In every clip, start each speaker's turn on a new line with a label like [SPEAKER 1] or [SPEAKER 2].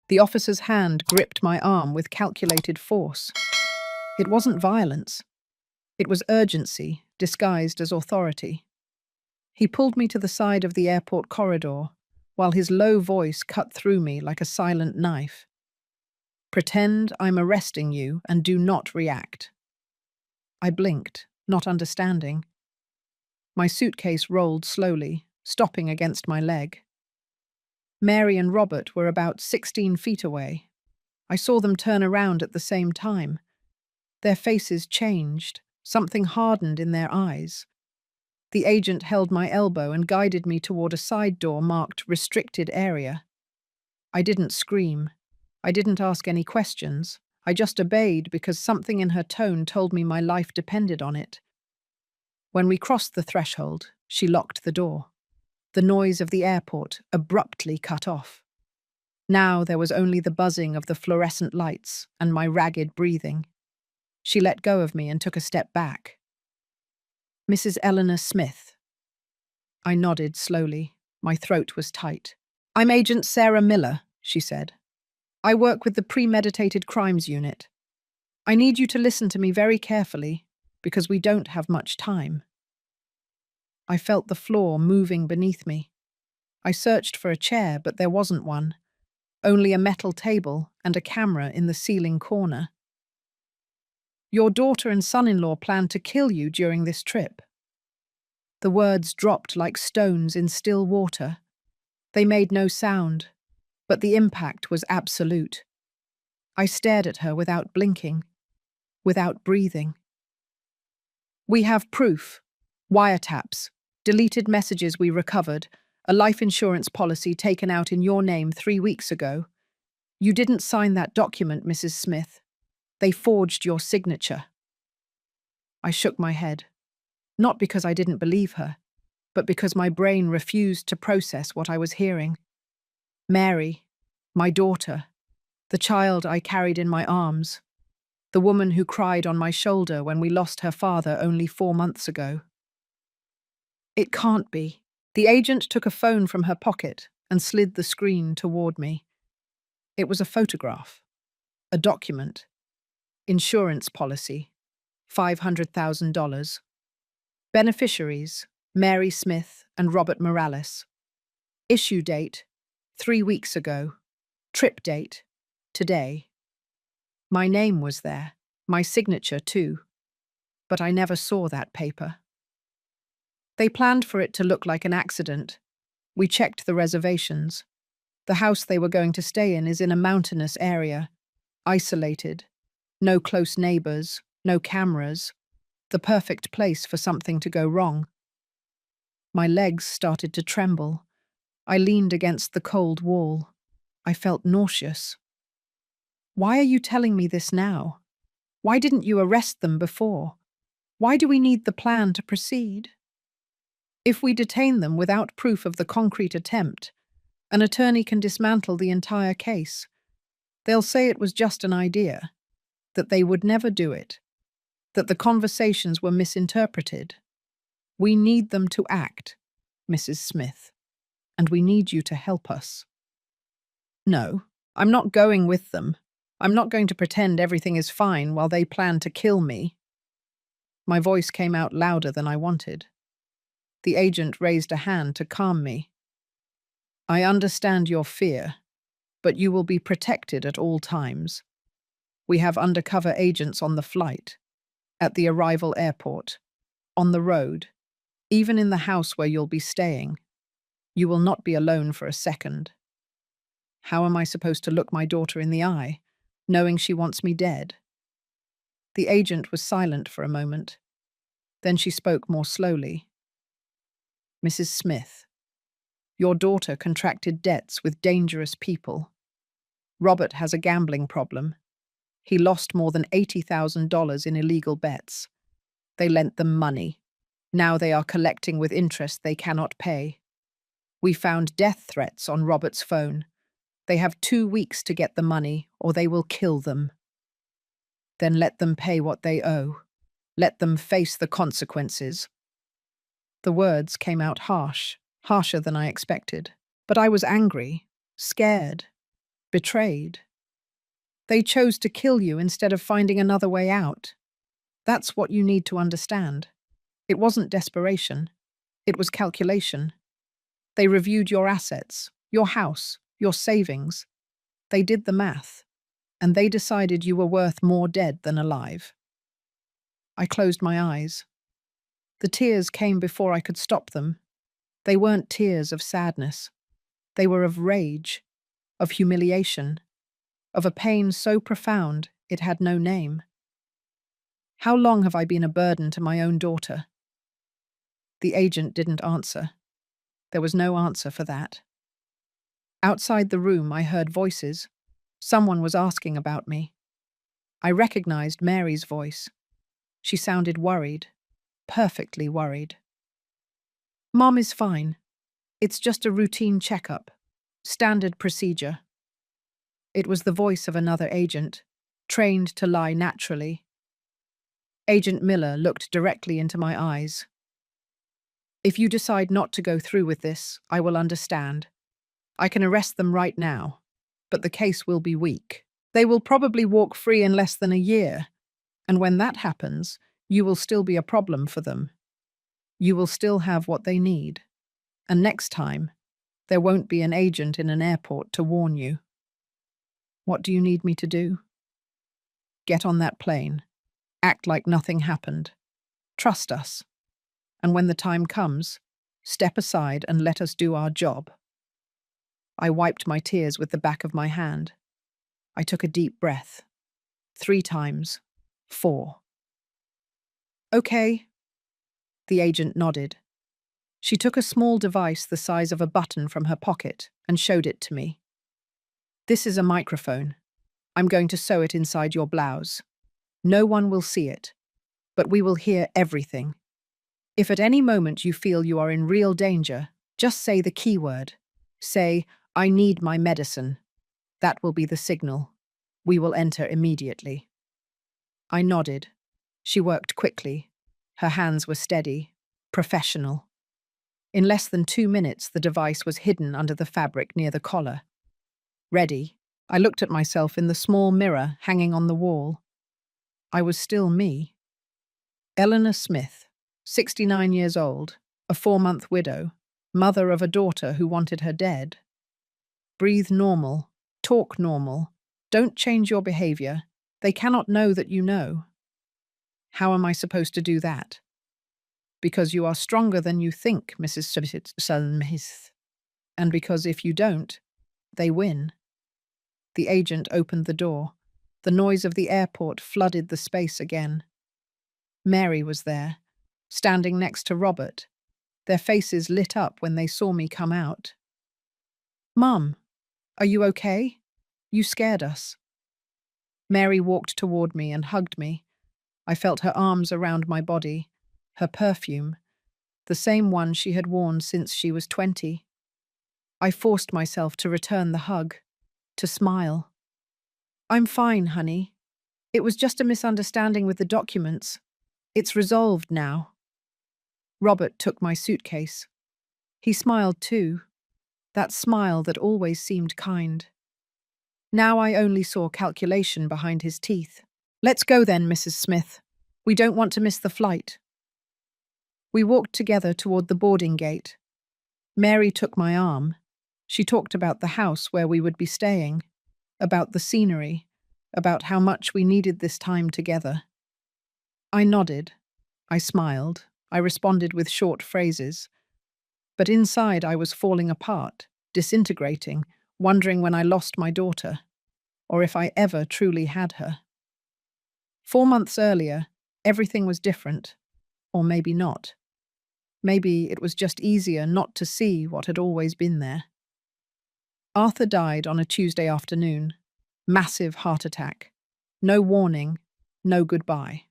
[SPEAKER 1] The officer's hand gripped my arm with calculated force. It wasn't violence. It was urgency, disguised as authority. He pulled me to the side of the airport corridor, while his low voice cut through me like a silent knife. Pretend I'm arresting you and do not react. I blinked, not understanding. My suitcase rolled slowly, stopping against my leg. Mary and Robert were about 16 feet away. I saw them turn around at the same time. Their faces changed, something hardened in their eyes. The agent held my elbow and guided me toward a side door marked restricted area. I didn't scream. I didn't ask any questions. I just obeyed because something in her tone told me my life depended on it. When we crossed the threshold, she locked the door. The noise of the airport abruptly cut off. Now there was only the buzzing of the fluorescent lights and my ragged breathing. She let go of me and took a step back. "Mrs. Eleanor Smith." I nodded slowly. My throat was tight. "I'm Agent Sarah Miller," she said. "I work with the Premeditated Crimes Unit. I need you to listen to me very carefully, because we don't have much time." I felt the floor moving beneath me. I searched for a chair, but there wasn't one. Only a metal table and a camera in the ceiling corner. "Your daughter and son-in-law plan to kill you during this trip." The words dropped like stones in still water. They made no sound, but the impact was absolute. I stared at her without blinking, without breathing. "We have proof. Wiretaps, deleted messages we recovered, a life insurance policy taken out in your name 3 weeks ago. You didn't sign that document, Mrs. Smith. They forged your signature." I shook my head, not because I didn't believe her, but because my brain refused to process what I was hearing. Mary, my daughter, the child I carried in my arms, the woman who cried on my shoulder when we lost her father only 4 months ago. It can't be. The agent took a phone from her pocket and slid the screen toward me. It was a photograph, a document, insurance policy, $500,000. Beneficiaries, Mary Smith and Robert Morales. Issue date, 3 weeks ago. Trip date, today. My name was there, my signature too, but I never saw that paper. They planned for it to look like an accident. We checked the reservations. The house they were going to stay in is in a mountainous area, isolated, no close neighbors, no cameras, the perfect place for something to go wrong. My legs started to tremble. I leaned against the cold wall. I felt nauseous. "Why are you telling me this now? Why didn't you arrest them before? Why do we need the plan to proceed?" "If we detain them without proof of the concrete attempt, an attorney can dismantle the entire case. They'll say it was just an idea, that they would never do it, that the conversations were misinterpreted. We need them to act, Mrs. Smith, and we need you to help us." "No, I'm not going with them. I'm not going to pretend everything is fine while they plan to kill me." My voice came out louder than I wanted. The agent raised a hand to calm me. "I understand your fear, but you will be protected at all times. We have undercover agents on the flight, at the arrival airport, on the road, even in the house where you'll be staying. You will not be alone for a second." How am I supposed to look my daughter in the eye, knowing she wants me dead? The agent was silent for a moment. Then she spoke more slowly. "Mrs. Smith, your daughter contracted debts with dangerous people. Robert has a gambling problem. He lost more than $80,000 in illegal bets. They lent them money. Now they are collecting with interest they cannot pay. We found death threats on Robert's phone. They have 2 weeks to get the money, or they will kill them. Then let them pay what they owe. Let them face the consequences." The words came out harsh, harsher than I expected. But I was angry, scared, betrayed. They chose to kill you instead of finding another way out. That's what you need to understand. It wasn't desperation. It was calculation. They reviewed your assets, your house, your savings. They did the math, and they decided you were worth more dead than alive. I closed my eyes. The tears came before I could stop them. They weren't tears of sadness. They were of rage, of humiliation, of a pain so profound it had no name. How long have I been a burden to my own daughter? The agent didn't answer. There was no answer for that. Outside the room, I heard voices. Someone was asking about me. I recognized Mary's voice. She sounded worried, perfectly worried. Mom is fine. It's just a routine checkup. Standard procedure. It was the voice of another agent, trained to lie naturally. Agent Miller looked directly into my eyes. If you decide not to go through with this, I will understand. I can arrest them right now, but the case will be weak. They will probably walk free in less than a year, and when that happens, you will still be a problem for them. You will still have what they need, and next time, there won't be an agent in an airport to warn you. What do you need me to do? Get on that plane. Act like nothing happened. Trust us. And when the time comes, step aside and let us do our job. I wiped my tears with the back of my hand. I took a deep breath. 3 times. 4. Okay. The agent nodded. She took a small device the size of a button from her pocket and showed it to me. This is a microphone. I'm going to sew it inside your blouse. No one will see it, but we will hear everything. If at any moment you feel you are in real danger, just say the keyword. Say, I need my medicine. That will be the signal. We will enter immediately. I nodded. She worked quickly. Her hands were steady, professional. In less than 2 minutes, the device was hidden under the fabric near the collar. Ready, I looked at myself in the small mirror hanging on the wall. I was still me. Eleanor Smith, 69 years old, a 4-month widow, mother of a daughter who wanted her dead. Breathe normal, talk normal, don't change your behavior. They cannot know that you know. How am I supposed to do that? Because you are stronger than you think, Mrs. Smith. And because if you don't, they win. The agent opened the door. The noise of the airport flooded the space again. Mary was there, standing next to Robert. Their faces lit up when they saw me come out. Mum, are you okay? You scared us. Mary walked toward me and hugged me. I felt her arms around my body, her perfume, the same one she had worn since she was 20. I forced myself to return the hug, to smile. I'm fine, honey. It was just a misunderstanding with the documents. It's resolved now. Robert took my suitcase. He smiled too, that smile that always seemed kind. Now I only saw calculation behind his teeth. Let's go then, Mrs. Smith. We don't want to miss the flight. We walked together toward the boarding gate. Mary took my arm. She talked about the house where we would be staying, about the scenery, about how much we needed this time together. I nodded. I smiled. I responded with short phrases. But inside I was falling apart, disintegrating, wondering when I lost my daughter, or if I ever truly had her. 4 months earlier, everything was different, or maybe not. Maybe it was just easier not to see what had always been there. Arthur died on a Tuesday afternoon. Massive heart attack. No warning, no goodbye.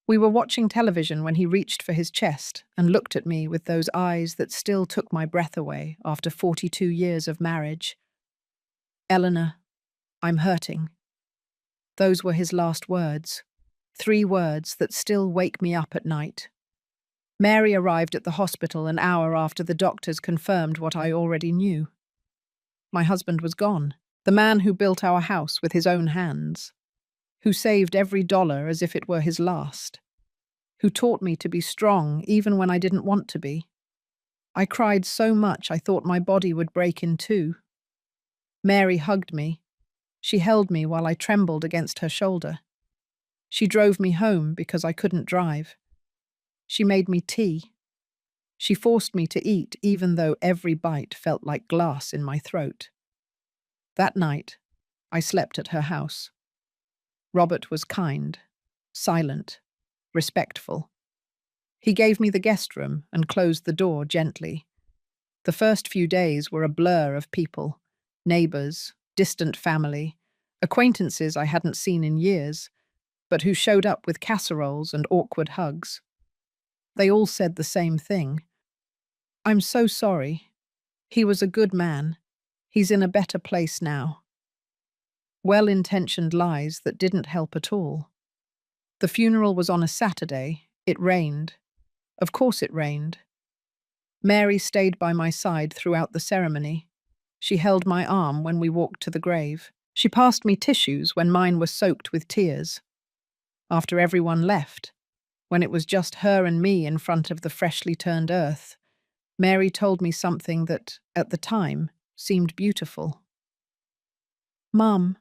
[SPEAKER 1] We were watching television when he reached for his chest and looked at me with those eyes that still took my breath away after 42 years of marriage. Eleanor, I'm hurting. Those were his last words. 3 words that still wake me up at night. Mary arrived at the hospital an hour after the doctors confirmed what I already knew. My husband was gone. The man who built our house with his own hands, who saved every dollar as if it were his last, who taught me to be strong even when I didn't want to be. I cried so much I thought my body would break in two. Mary hugged me. She held me while I trembled against her shoulder. She drove me home because I couldn't drive. She made me tea. She forced me to eat even though every bite felt like glass in my throat. That night, I slept at her house. Robert was kind, silent, respectful. He gave me the guest room and closed the door gently. The first few days were a blur of people, neighbors, distant family, acquaintances I hadn't seen in years, but who showed up with casseroles and awkward hugs. They all said the same thing. "I'm so sorry. He was a good man. He's in a better place now." Well-intentioned lies that didn't help at all. The funeral was on a Saturday. It rained. Of course it rained. Mary stayed by my side throughout the ceremony. She held my arm when we walked to the grave. She passed me tissues when mine were soaked with tears. After everyone left, when it was just her and me in front of the freshly turned earth, Mary told me something that, at the time, seemed beautiful. "Mum,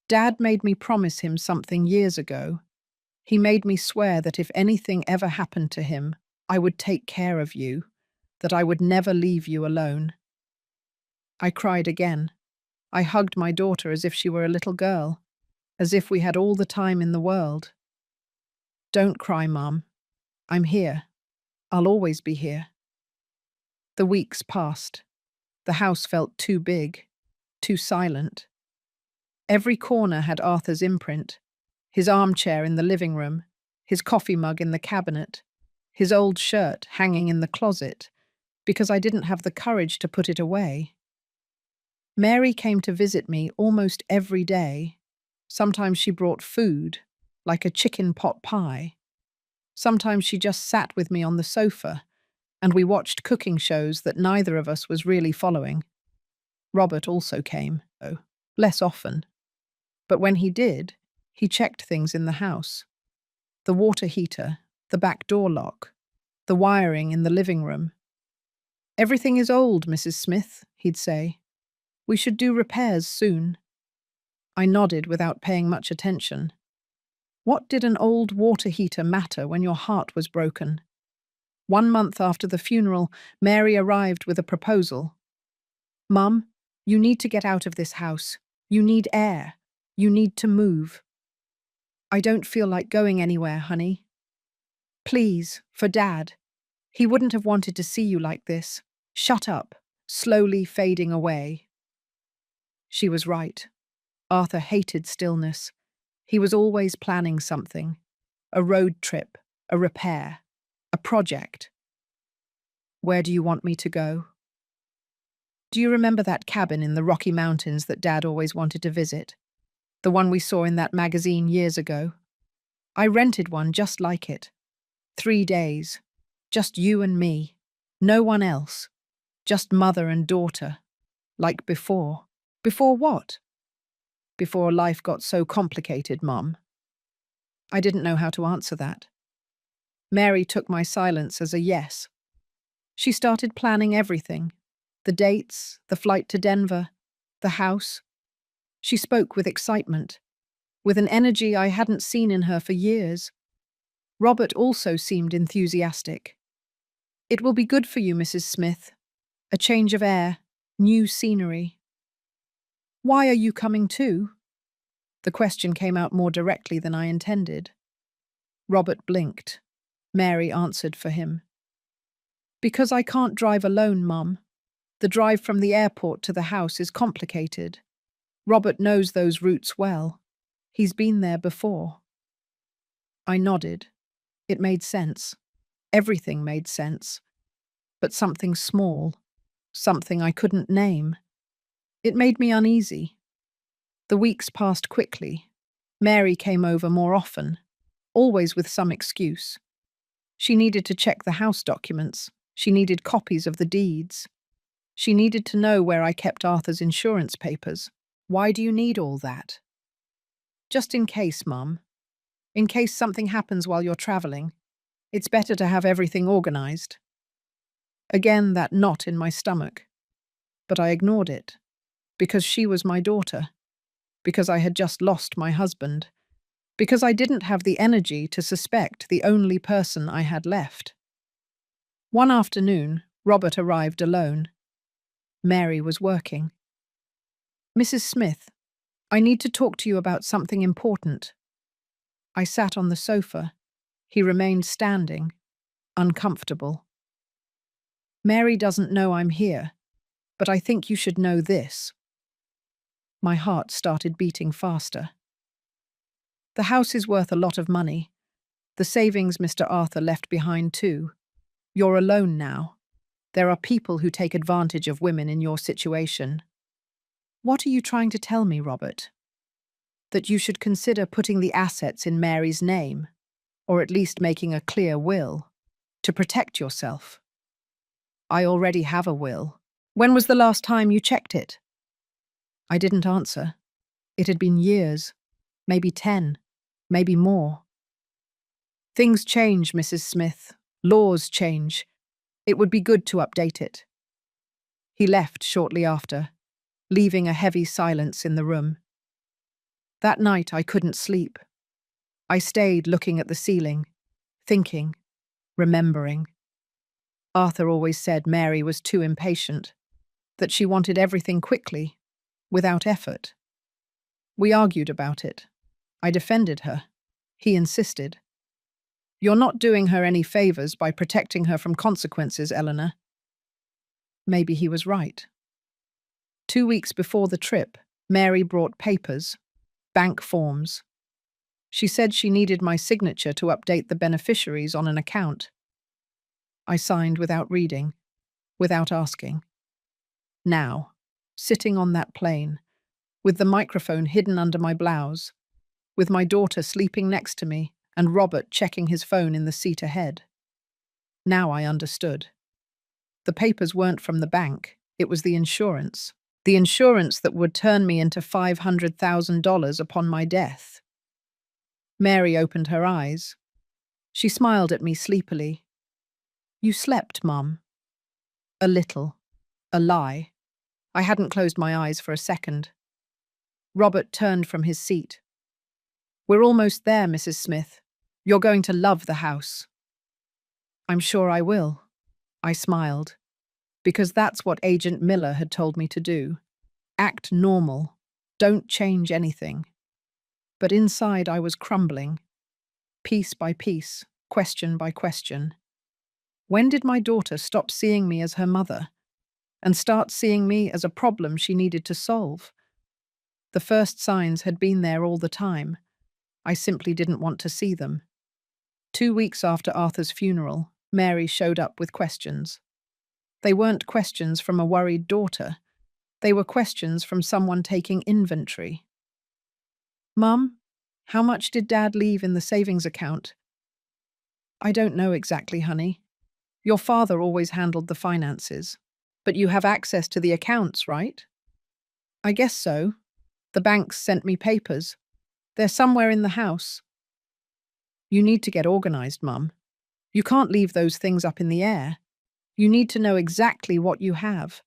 [SPEAKER 1] Dad made me promise him something years ago. He made me swear that if anything ever happened to him, I would take care of you, that I would never leave you alone." I cried again. I hugged my daughter as if she were a little girl, as if we had all the time in the world. "Don't cry, Mum. I'm here. I'll always be here." The weeks passed. The house felt too big, too silent. Every corner had Arthur's imprint, his armchair in the living room, his coffee mug in the cabinet, his old shirt hanging in the closet, because I didn't have the courage to put it away. Mary came to visit me almost every day. Sometimes she brought food, like a chicken pot pie. Sometimes she just sat with me on the sofa, and we watched cooking shows that neither of us was really following. Robert also came, though, less often. But when he did, he checked things in the house. The water heater, the back door lock, the wiring in the living room. "Everything is old, Mrs. Smith," he'd say. "We should do repairs soon." I nodded without paying much attention. What did an old water heater matter when your heart was broken? 1 month after the funeral, Mary arrived with a proposal. "Mum, you need to get out of this house. You need air. You need to move." "I don't feel like going anywhere, honey." "Please, for Dad. He wouldn't have wanted to see you like this." "Shut up," slowly fading away. She was right. Arthur hated stillness. He was always planning something. A road trip, a repair, a project. "Where do you want me to go?" "Do you remember that cabin in the Rocky Mountains that Dad always wanted to visit? The one we saw in that magazine years ago? I rented one just like it. 3 days. Just you and me. No one else. Just mother and daughter. Like before." "Before what?" "Before life got so complicated, Mum." I didn't know how to answer that. Mary took my silence as a yes. She started planning everything. The dates, the flight to Denver, the house. She spoke with excitement, with an energy I hadn't seen in her for years. Robert also seemed enthusiastic. "It will be good for you, Mrs. Smith. A change of air, new scenery." "Why are you coming too?" The question came out more directly than I intended. Robert blinked. Mary answered for him. "Because I can't drive alone, Mum. The drive from the airport to the house is complicated. Robert knows those routes well. He's been there before." I nodded. It made sense. Everything made sense. But something small, something I couldn't name. It made me uneasy. The weeks passed quickly. Mary came over more often, always with some excuse. She needed to check the house documents. She needed copies of the deeds. She needed to know where I kept Arthur's insurance papers. Why do you need all that? Just in case, Mum. In case something happens while you're traveling. It's better to have everything organized. Again, that knot in my stomach. But I ignored it. Because she was my daughter. Because I had just lost my husband. Because I didn't have the energy to suspect the only person I had left. One afternoon, Robert arrived alone. Mary was working. Mrs. Smith, I need to talk to you about something important. I sat on the sofa. He remained standing, uncomfortable. Mary doesn't know I'm here, but I think you should know this. My heart started beating faster. The house is worth a lot of money. The savings Mr. Arthur left behind too. You're alone now. There are people who take advantage of women in your situation. What are you trying to tell me, Robert? That you should consider putting the assets in Mary's name, or at least making a clear will, to protect yourself. I already have a will. When was the last time you checked it? I didn't answer. It had been years, maybe 10, maybe more. Things change, Mrs. Smith. Laws change. It would be good to update it. He left shortly after, leaving a heavy silence in the room. That night I couldn't sleep. I stayed looking at the ceiling, thinking, remembering. Arthur always said Mary was too impatient, that she wanted everything quickly, without effort. We argued about it. I defended her. He insisted. You're not doing her any favors by protecting her from consequences, Eleanor. Maybe he was right. 2 weeks before the trip, Mary brought papers, bank forms. She said she needed my signature to update the beneficiaries on an account. I signed without reading, without asking. Now, sitting on that plane, with the microphone hidden under my blouse, with my daughter sleeping next to me and Robert checking his phone in the seat ahead. Now I understood. The papers weren't from the bank, it was the insurance. The insurance that would turn me into $500,000 upon my death. Mary opened her eyes. She smiled at me sleepily. You slept, Mum. A little. A lie. I hadn't closed my eyes for a second. Robert turned from his seat. We're almost there, Mrs. Smith. You're going to love the house. I'm sure I will. I smiled. Because that's what Agent Miller had told me to do. Act normal. Don't change anything. But inside I was crumbling. Piece by piece, question by question. When did my daughter stop seeing me as her mother and start seeing me as a problem she needed to solve? The first signs had been there all the time. I simply didn't want to see them. 2 weeks after Arthur's funeral, Mary showed up with questions. They weren't questions from a worried daughter. They were questions from someone taking inventory. Mum, how much did Dad leave in the savings account? I don't know exactly, honey. Your father always handled the finances. But you have access to the accounts, right? I guess so. The banks sent me papers. They're somewhere in the house. You need to get organized, Mum. You can't leave those things up in the air. You need to know exactly what you have.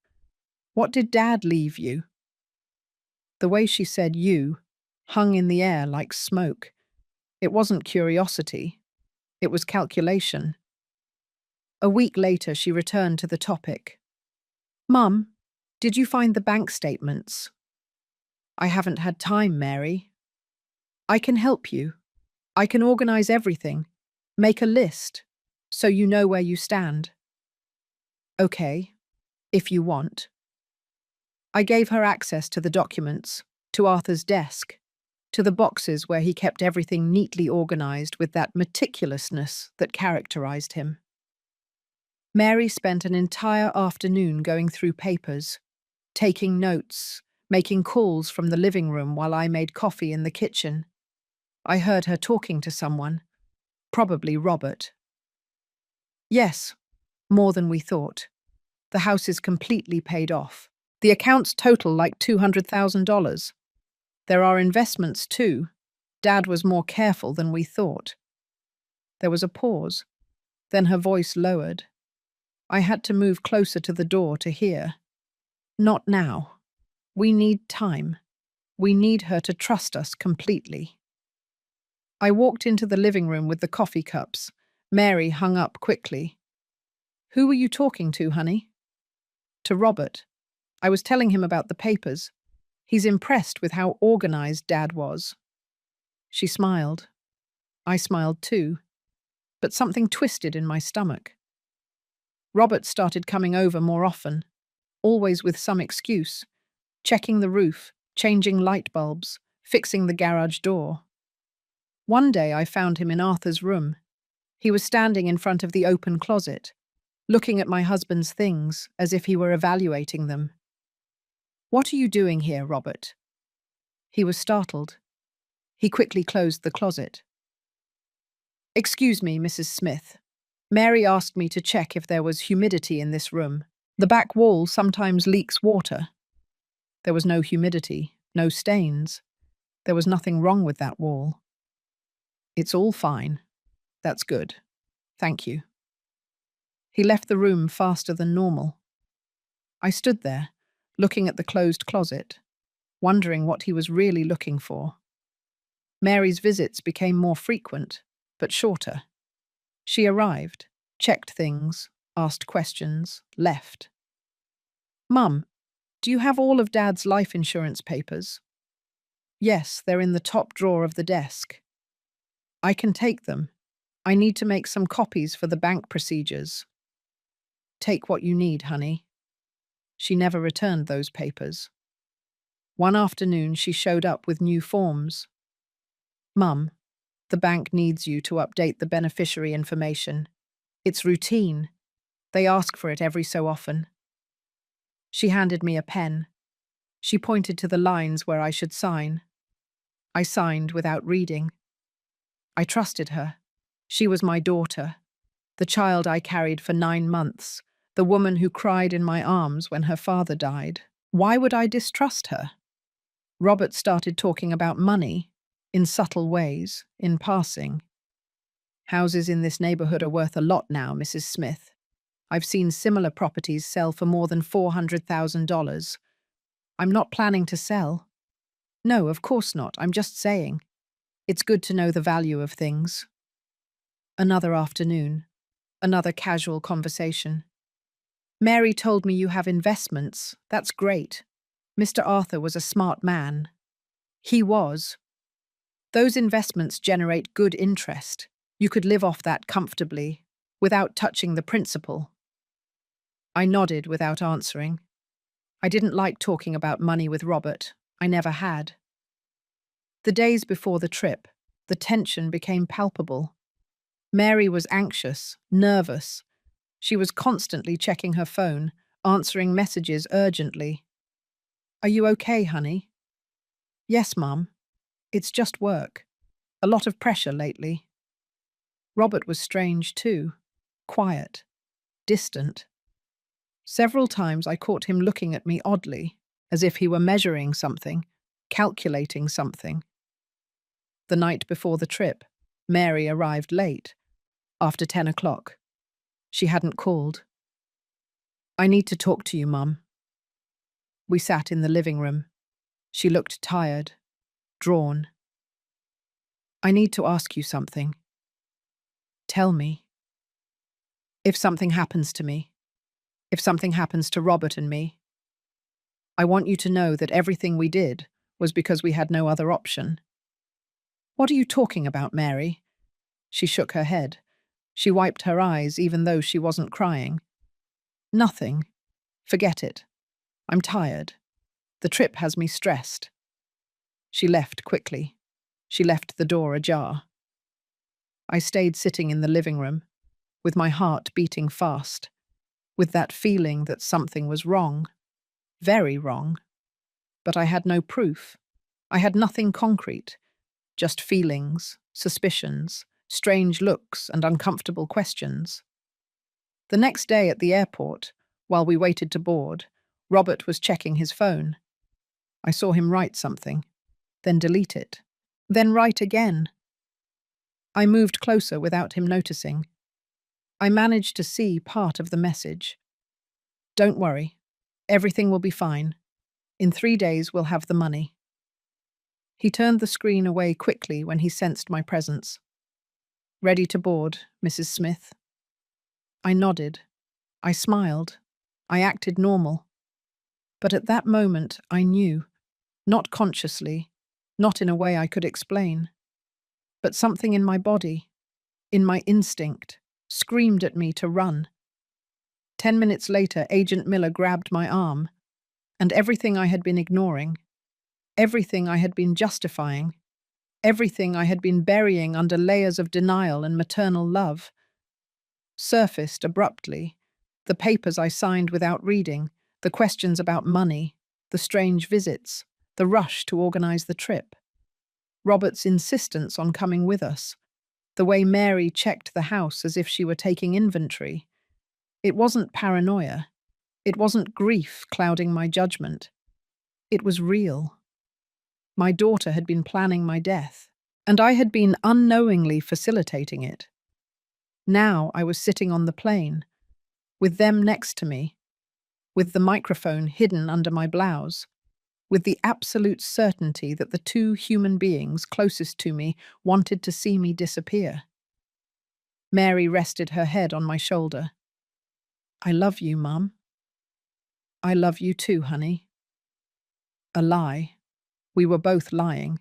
[SPEAKER 1] What did Dad leave you? The way she said you hung in the air like smoke. It wasn't curiosity. It was calculation. A week later, she returned to the topic. Mum, did you find the bank statements? I haven't had time, Mary. I can help you. I can organize everything. Make a list, so you know where you stand. Okay, if you want. I gave her access to the documents, to Arthur's desk, to the boxes where he kept everything neatly organized with that meticulousness that characterized him. Mary spent an entire afternoon going through papers, taking notes, making calls from the living room while I made coffee in the kitchen. I heard her talking to someone, probably Robert. Yes, more than we thought. The house is completely paid off. The accounts total like $200,000. There are investments too. Dad was more careful than we thought. There was a pause. Then her voice lowered. I had to move closer to the door to hear. Not now. We need time. We need her to trust us completely. I walked into the living room with the coffee cups. Mary hung up quickly. Who were you talking to, honey? To Robert. I was telling him about the papers. He's impressed with how organized Dad was. She smiled. I smiled too, but something twisted in my stomach. Robert started coming over more often, always with some excuse, checking the roof, changing light bulbs, fixing the garage door. One day I found him in Arthur's room. He was standing in front of the open closet, looking at my husband's things as if he were evaluating them. What are you doing here, Robert? He was startled. He quickly closed the closet. Excuse me, Mrs. Smith. Mary asked me to check if there was humidity in this room. The back wall sometimes leaks water. There was no humidity, no stains. There was nothing wrong with that wall. It's all fine. That's good. Thank you. He left the room faster than normal. I stood there, looking at the closed closet, wondering what he was really looking for. Mary's visits became more frequent, but shorter. She arrived, checked things, asked questions, left. Mum, do you have all of Dad's life insurance papers? Yes, they're in the top drawer of the desk. I can take them. I need to make some copies for the bank procedures. Take what you need, honey. She never returned those papers. One afternoon, she showed up with new forms. Mum, the bank needs you to update the beneficiary information. It's routine. They ask for it every so often. She handed me a pen. She pointed to the lines where I should sign. I signed without reading. I trusted her. She was my daughter, the child I carried for 9 months, the woman who cried in my arms when her father died. Why would I distrust her? Robert started talking about money, in subtle ways, in passing. Houses in this neighborhood are worth a lot now, Mrs. Smith. I've seen similar properties sell for more than $400,000. I'm not planning to sell. No, of course not. I'm just saying. It's good to know the value of things. Another afternoon. Another casual conversation. Mary told me you have investments. That's great. Mr. Arthur was a smart man. He was. Those investments generate good interest. You could live off that comfortably, without touching the principal. I nodded without answering. I didn't like talking about money with Robert. I never had. The days before the trip, the tension became palpable. Mary was anxious, nervous. She was constantly checking her phone, answering messages urgently. Are you okay, honey? Yes, Mum. It's just work. A lot of pressure lately. Robert was strange too. Quiet. Distant. Several times I caught him looking at me oddly, as if he were measuring something, calculating something. The night before the trip, Mary arrived late, after 10 o'clock. She hadn't called. I need to talk to you, Mum. We sat in the living room. She looked tired, drawn. I need to ask you something. Tell me. If something happens to me, if something happens to Robert and me, I want you to know that everything we did was because we had no other option. What are you talking about, Mary? She shook her head. She wiped her eyes even though she wasn't crying. Nothing. Forget it. I'm tired. The trip has me stressed. She left quickly. She left the door ajar. I stayed sitting in the living room, with my heart beating fast, with that feeling that something was wrong. Very wrong. But I had no proof. I had nothing concrete. Just feelings, suspicions, strange looks and uncomfortable questions. The next day at the airport, while we waited to board, Robert was checking his phone. I saw him write something, then delete it, then write again. I moved closer without him noticing. I managed to see part of the message. Don't worry. Everything will be fine. In 3 days, we'll have the money. He turned the screen away quickly when he sensed my presence. Ready to board, Mrs. Smith? I nodded. I smiled. I acted normal. But at that moment, I knew, not consciously, not in a way I could explain, but something in my body, in my instinct, screamed at me to run. 10 minutes later, Agent Miller grabbed my arm, and everything I had been ignoring, everything I had been justifying, everything I had been burying under layers of denial and maternal love, surfaced abruptly. The papers I signed without reading, the questions about money, the strange visits, the rush to organize the trip. Robert's insistence on coming with us, the way Mary checked the house as if she were taking inventory. It wasn't paranoia. It wasn't grief clouding my judgment. It was real. My daughter had been planning my death, and I had been unknowingly facilitating it. Now I was sitting on the plane, with them next to me, with the microphone hidden under my blouse, with the absolute certainty that the two human beings closest to me wanted to see me disappear. Mary rested her head on my shoulder. I love you, Mum. I love you too, honey. A lie. We were both lying,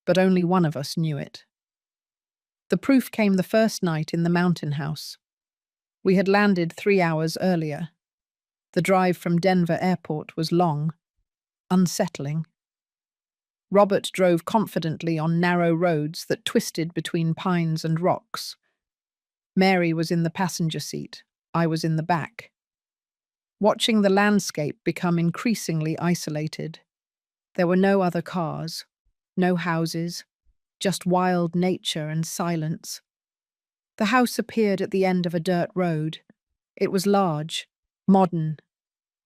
[SPEAKER 1] but only one of us knew it. The proof came the first night in the mountain house. We had landed 3 hours earlier. The drive from Denver Airport was long, unsettling. Robert drove confidently on narrow roads that twisted between pines and rocks. Mary was in the passenger seat. I was in the back. Watching the landscape become increasingly isolated. There were no other cars, no houses, just wild nature and silence. The house appeared at the end of a dirt road. It was large, modern,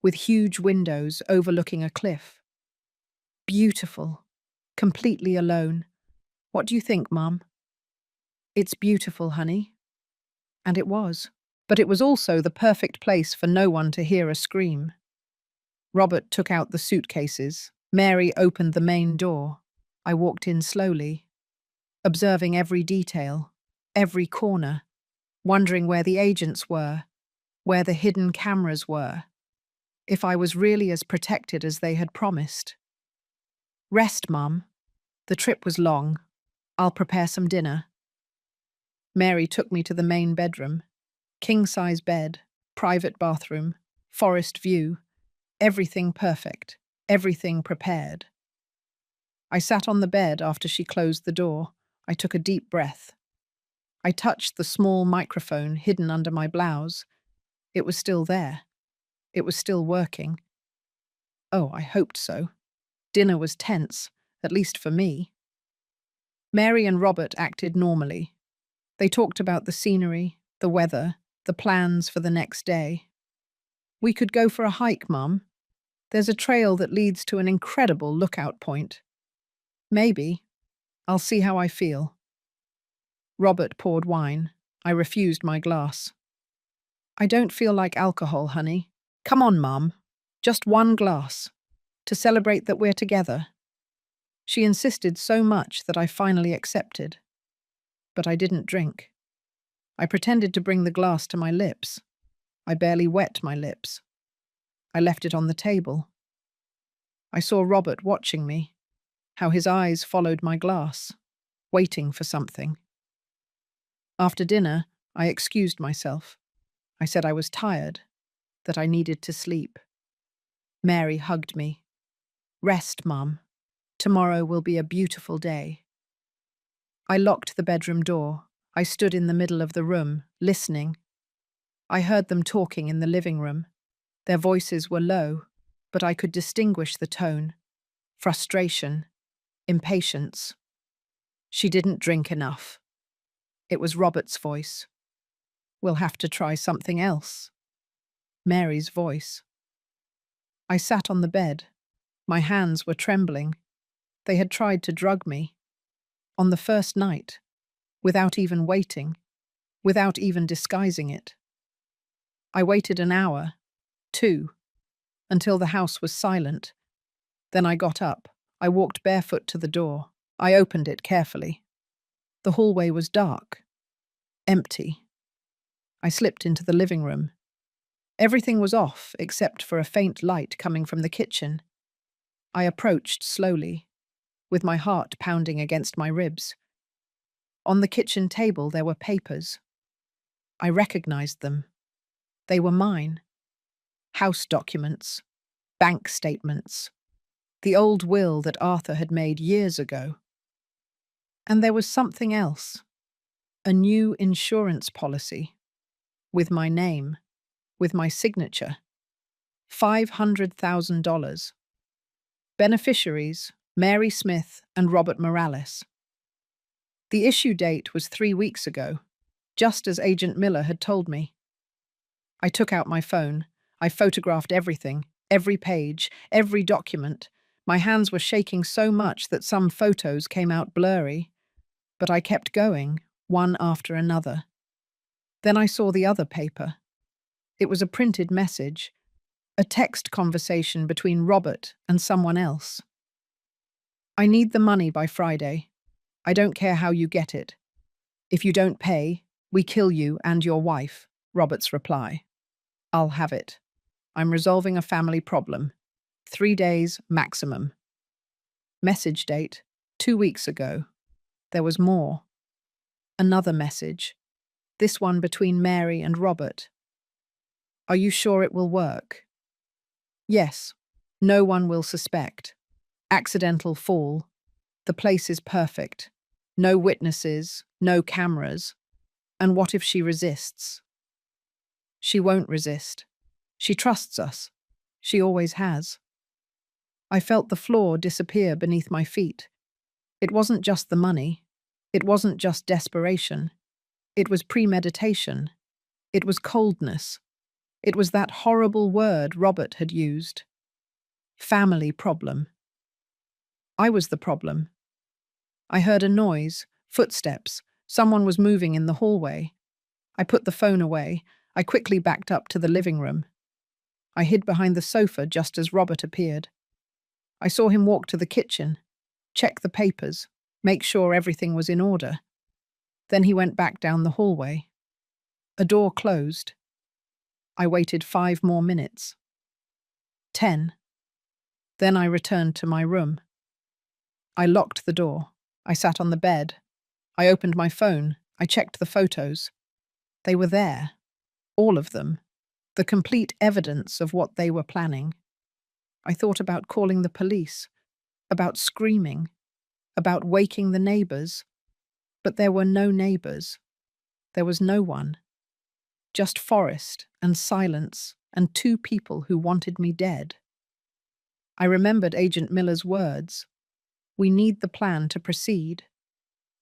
[SPEAKER 1] with huge windows overlooking a cliff. Beautiful, completely alone. What do you think, Mum? It's beautiful, honey. And it was. But it was also the perfect place for no one to hear a scream. Robert took out the suitcases. Mary opened the main door. I walked in slowly, observing every detail, every corner, wondering where the agents were, where the hidden cameras were, if I was really as protected as they had promised. Rest, Mum. The trip was long. I'll prepare some dinner. Mary took me to the main bedroom. King-size bed, private bathroom, forest view, everything perfect, everything prepared. I sat on the bed after she closed the door. I took a deep breath. I touched the small microphone hidden under my blouse. It was still there. It was still working. Oh, I hoped so. Dinner was tense, at least for me. Mary and Robert acted normally. They talked about the scenery, the weather, the plans for the next day. We could go for a hike, Mum. There's a trail that leads to an incredible lookout point. Maybe. I'll see how I feel. Robert poured wine. I refused my glass. I don't feel like alcohol, honey. Come on, Mum. Just one glass. To celebrate that we're together. She insisted so much that I finally accepted. But I didn't drink. I pretended to bring the glass to my lips. I barely wet my lips. I left it on the table. I saw Robert watching me, how his eyes followed my glass, waiting for something. After dinner, I excused myself. I said I was tired, that I needed to sleep. Mary hugged me. Rest, Mum. Tomorrow will be a beautiful day. I locked the bedroom door. I stood in the middle of the room, listening. I heard them talking in the living room. Their voices were low, but I could distinguish the tone. Frustration, impatience. She didn't drink enough. It was Robert's voice. We'll have to try something else. Mary's voice. I sat on the bed. My hands were trembling. They had tried to drug me. On the first night, without even waiting, without even disguising it. I waited an hour, two, until the house was silent. Then I got up. I walked barefoot to the door. I opened it carefully. The hallway was dark, empty. I slipped into the living room. Everything was off except for a faint light coming from the kitchen. I approached slowly, with my heart pounding against my ribs. On the kitchen table there were papers. I recognized them. They were mine. House documents, bank statements, the old will that Arthur had made years ago. And there was something else, a new insurance policy, with my name, with my signature, $500,000. Beneficiaries, Mary Smith and Robert Morales. The issue date was 3 weeks ago, just as Agent Miller had told me. I took out my phone. I photographed everything, every page, every document. My hands were shaking so much that some photos came out blurry, but I kept going, one after another. Then I saw the other paper. It was a printed message, a text conversation between Robert and someone else. I need the money by Friday. I don't care how you get it. If you don't pay, we kill you and your wife, Robert's reply. I'll have it. I'm resolving a family problem. 3 days maximum. Message date, 2 weeks ago. There was more. Another message. This one between Mary and Robert. Are you sure it will work? Yes. No one will suspect. Accidental fall. The place is perfect. No witnesses, no cameras. And what if she resists? She won't resist. She trusts us. She always has. I felt the floor disappear beneath my feet. It wasn't just the money. It wasn't just desperation. It was premeditation. It was coldness. It was that horrible word Robert had used. Family problem. I was the problem. I heard a noise, footsteps. Someone was moving in the hallway. I put the phone away. I quickly backed up to the living room. I hid behind the sofa just as Robert appeared. I saw him walk to the kitchen, check the papers, make sure everything was in order. Then he went back down the hallway. A door closed. I waited 5 more minutes. 10. Then I returned to my room. I locked the door. I sat on the bed. I opened my phone. I checked the photos. They were there. All of them. The complete evidence of what they were planning. I thought about calling the police, about screaming, about waking the neighbors. But there were no neighbors. There was no one. Just forest and silence and 2 people who wanted me dead. I remembered Agent Miller's words. We need the plan to proceed.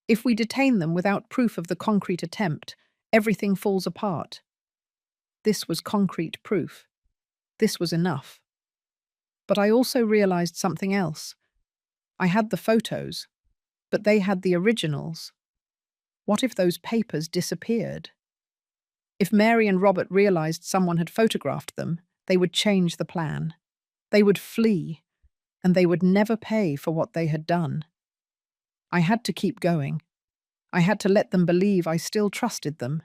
[SPEAKER 1] If we detain them without proof of the concrete attempt, everything falls apart. This was concrete proof. This was enough. But I also realized something else. I had the photos, but they had the originals. What if those papers disappeared? If Mary and Robert realized someone had photographed them, they would change the plan. They would flee, and they would never pay for what they had done. I had to keep going. I had to let them believe I still trusted them,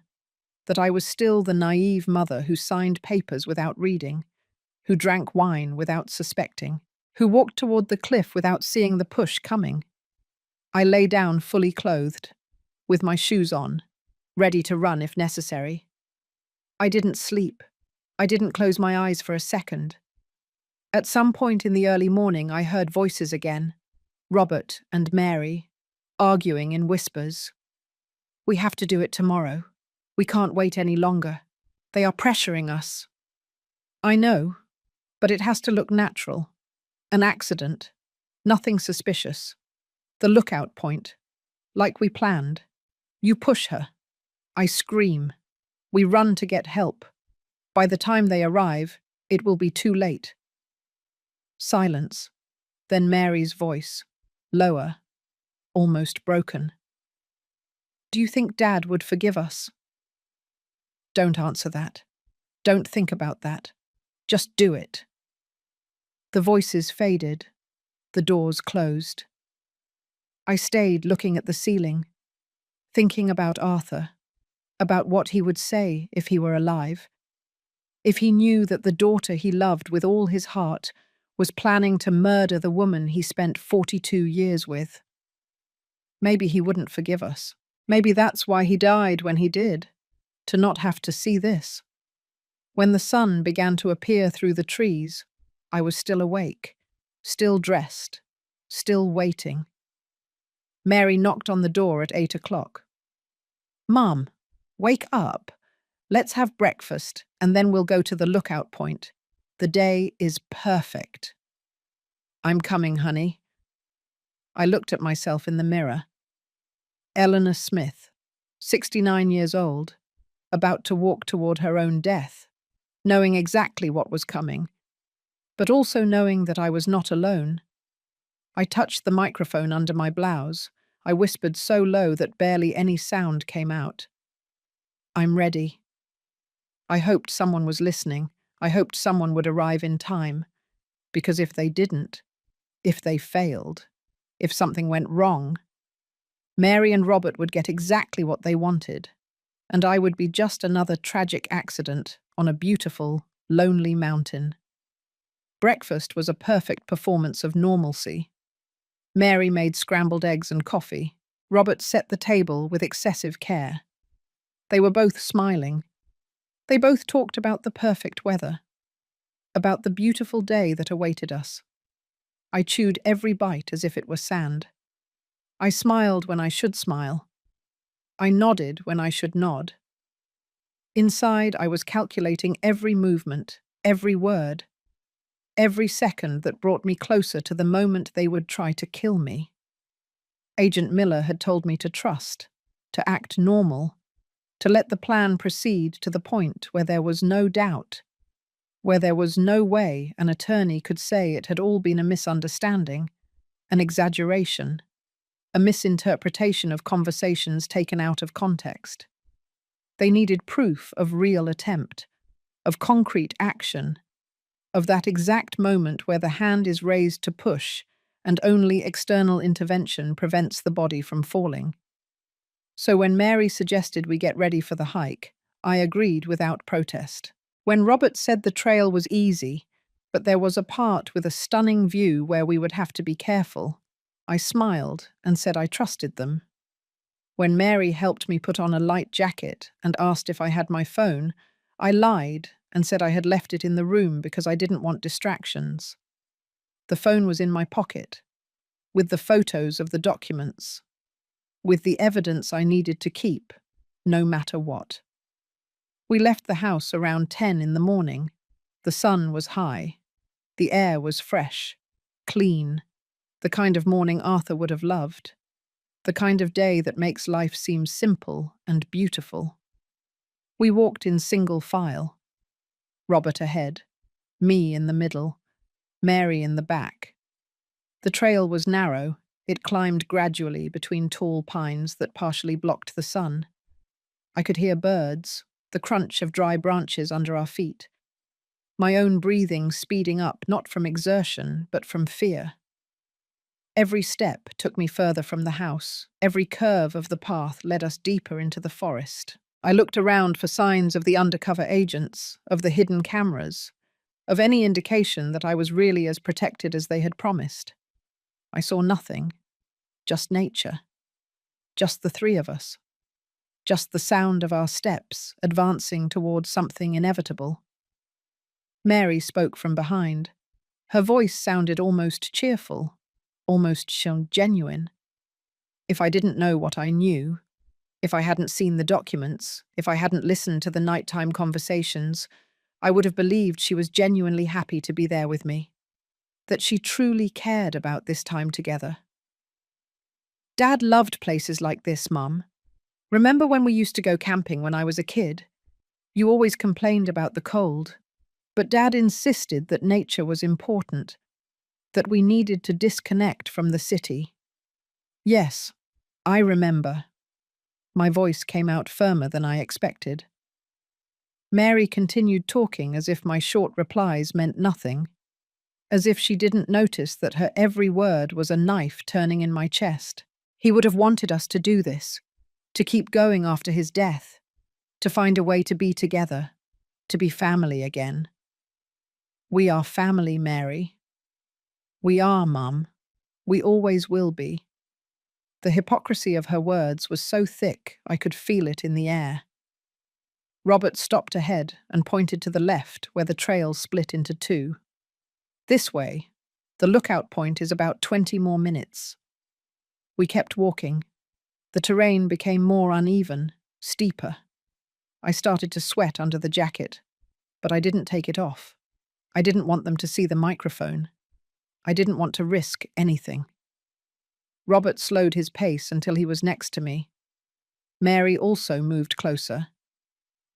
[SPEAKER 1] that I was still the naive mother who signed papers without reading, who drank wine without suspecting, who walked toward the cliff without seeing the push coming. I lay down fully clothed, with my shoes on, ready to run if necessary. I didn't sleep. I didn't close my eyes for a second. At some point in the early morning, I heard voices again, Robert and Mary, arguing in whispers. We have to do it tomorrow. We can't wait any longer. They are pressuring us. I know, but it has to look natural. An accident. Nothing suspicious. The lookout point. Like we planned. You push her. I scream. We run to get help. By the time they arrive, it will be too late. Silence. Then Mary's voice, lower, almost broken. Do you think Dad would forgive us? Don't answer that. Don't think about that. Just do it. The voices faded. The doors closed. I stayed looking at the ceiling, thinking about Arthur, about what he would say if he were alive, if he knew that the daughter he loved with all his heart was planning to murder the woman he spent 42 years with. Maybe he wouldn't forgive us. Maybe that's why he died when he did, to not have to see this. When the sun began to appear through the trees, I was still awake, still dressed, still waiting. Mary knocked on the door at 8 o'clock. "Mum, wake up. Let's have breakfast, and then we'll go to the lookout point. The day is perfect." "I'm coming, honey." I looked at myself in the mirror. Eleanor Smith, 69 years old, about to walk toward her own death, knowing exactly what was coming, but also knowing that I was not alone. I touched the microphone under my blouse. I whispered so low that barely any sound came out. "I'm ready." I hoped someone was listening. I hoped someone would arrive in time. Because if they didn't, if they failed, if something went wrong, Mary and Robert would get exactly what they wanted, and I would be just another tragic accident on a beautiful, lonely mountain. Breakfast was a perfect performance of normalcy. Mary made scrambled eggs and coffee. Robert set the table with excessive care. They were both smiling. They both talked about the perfect weather, about the beautiful day that awaited us. I chewed every bite as if it were sand. I smiled when I should smile. I nodded when I should nod. Inside, I was calculating every movement, every word, every second that brought me closer to the moment they would try to kill me. Agent Miller had told me to trust, to act normal, to let the plan proceed to the point where there was no doubt, where there was no way an attorney could say it had all been a misunderstanding, an exaggeration, a misinterpretation of conversations taken out of context. They needed proof of real attempt, of concrete action, of that exact moment where the hand is raised to push and only external intervention prevents the body from falling. So when Mary suggested we get ready for the hike, I agreed without protest. When Robert said the trail was easy, but there was a part with a stunning view where we would have to be careful, I smiled and said I trusted them. When Mary helped me put on a light jacket and asked if I had my phone, I lied and said I had left it in the room because I didn't want distractions. The phone was in my pocket, with the photos of the documents, with the evidence I needed to keep, no matter what. We left the house around 10 in the morning. The sun was high. The air was fresh, clean, the kind of morning Arthur would have loved, the kind of day that makes life seem simple and beautiful. We walked in single file, Robert ahead, me in the middle, Mary in the back. The trail was narrow. It climbed gradually between tall pines that partially blocked the sun. I could hear birds, the crunch of dry branches under our feet. My own breathing speeding up, not from exertion, but from fear. Every step took me further from the house. Every curve of the path led us deeper into the forest. I looked around for signs of the undercover agents, of the hidden cameras, of any indication that I was really as protected as they had promised. I saw nothing, just nature, just the three of us, just the sound of our steps advancing towards something inevitable. Mary spoke from behind. Her voice sounded almost cheerful, almost genuine. If I didn't know what I knew, if I hadn't seen the documents, if I hadn't listened to the nighttime conversations, I would have believed she was genuinely happy to be there with me, that she truly cared about this time together. Dad loved places like this, Mum. Remember when we used to go camping when I was a kid? You always complained about the cold, but Dad insisted that nature was important. that we needed to disconnect from the city. Yes, I remember. My voice came out firmer than I expected. Mary continued talking as if my short replies meant nothing, as if she didn't notice that her every word was a knife turning in my chest. He would have wanted us to do this, to keep going after his death, to find a way to be together, to be family again. We are family, Mary. We are, Mum. We always will be. The hypocrisy of her words was so thick I could feel it in the air. Robert stopped ahead and pointed to the left where the trail split into two. This way. The lookout point is about 20 more minutes. We kept walking. The terrain became more uneven, steeper. I started to sweat under the jacket, but I didn't take it off. I didn't want them to see the microphone. I didn't want to risk anything. Robert slowed his pace until he was next to me. Mary also moved closer.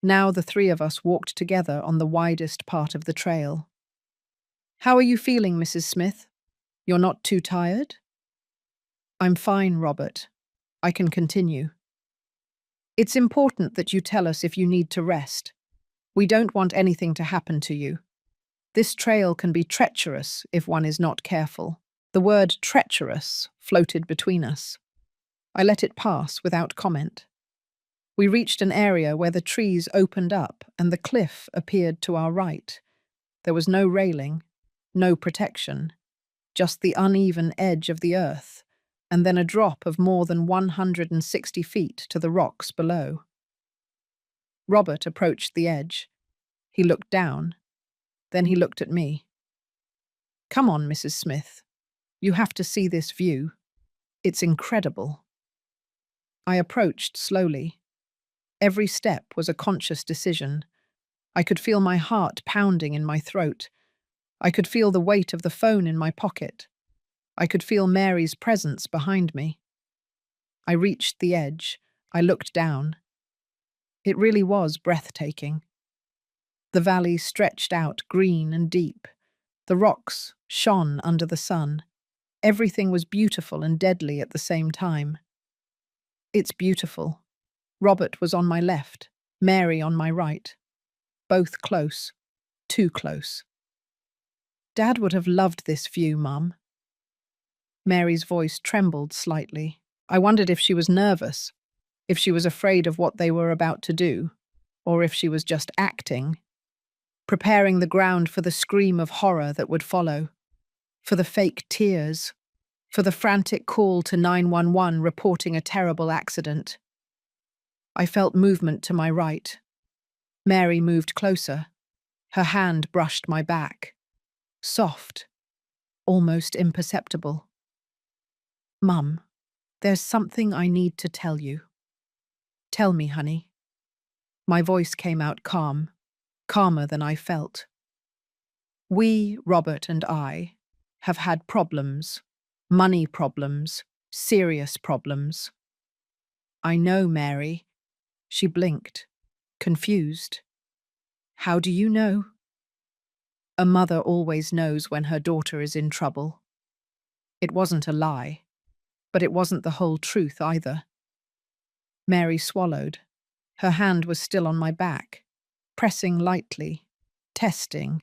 [SPEAKER 1] Now the three of us walked together on the widest part of the trail. "How are you feeling, Mrs. Smith? You're not too tired?" "I'm fine, Robert. I can continue." "It's important that you tell us if you need to rest. We don't want anything to happen to you. This trail can be treacherous if one is not careful." The word treacherous floated between us. I let it pass without comment. We reached an area where the trees opened up and the cliff appeared to our right. There was no railing, no protection, just the uneven edge of the earth, and then a drop of more than 160 feet to the rocks below. Robert approached the edge. He looked down. Then he looked at me. "Come on, Mrs. Smith. You have to see this view. It's incredible." I approached slowly. Every step was a conscious decision. I could feel my heart pounding in my throat. I could feel the weight of the phone in my pocket. I could feel Mary's presence behind me. I reached the edge. I looked down. It really was breathtaking. The valley stretched out green and deep. The rocks shone under the sun. Everything was beautiful and deadly at the same time. "It's beautiful." Robert was on my left, Mary on my right. Both close. Too close. "Dad would have loved this view, Mum." Mary's voice trembled slightly. I wondered if she was nervous, if she was afraid of what they were about to do, or if she was just acting, preparing the ground for the scream of horror that would follow, for the fake tears, for the frantic call to 911 reporting a terrible accident. I felt movement to my right. Mary moved closer. Her hand brushed my back. Soft, almost imperceptible. "Mum, there's something I need to tell you." "Tell me, honey." My voice came out calm, calmer than I felt. "We, Robert and I, have had problems, money problems, serious problems." "I know, Mary." She blinked, confused. "How do you know?" A mother always knows when her daughter is in trouble. It wasn't a lie, but it wasn't the whole truth either. Mary swallowed. Her hand was still on my back, pressing lightly, testing.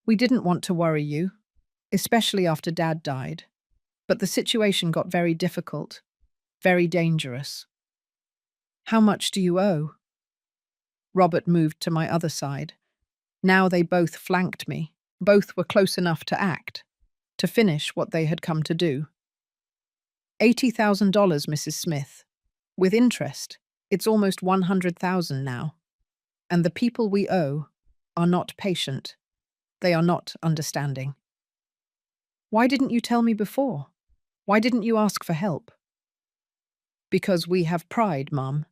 [SPEAKER 1] "We didn't want to worry you, especially after Dad died, but the situation got very difficult, very dangerous." "How much do you owe?" Robert moved to my other side. Now they both flanked me. Both were close enough to act, to finish what they had come to do. $80,000, Mrs. Smith. With interest, it's almost 100,000 now. And the people we owe are not patient. They are not understanding. "Why didn't you tell me before? Why didn't you ask for help?" "Because we have pride, Mum.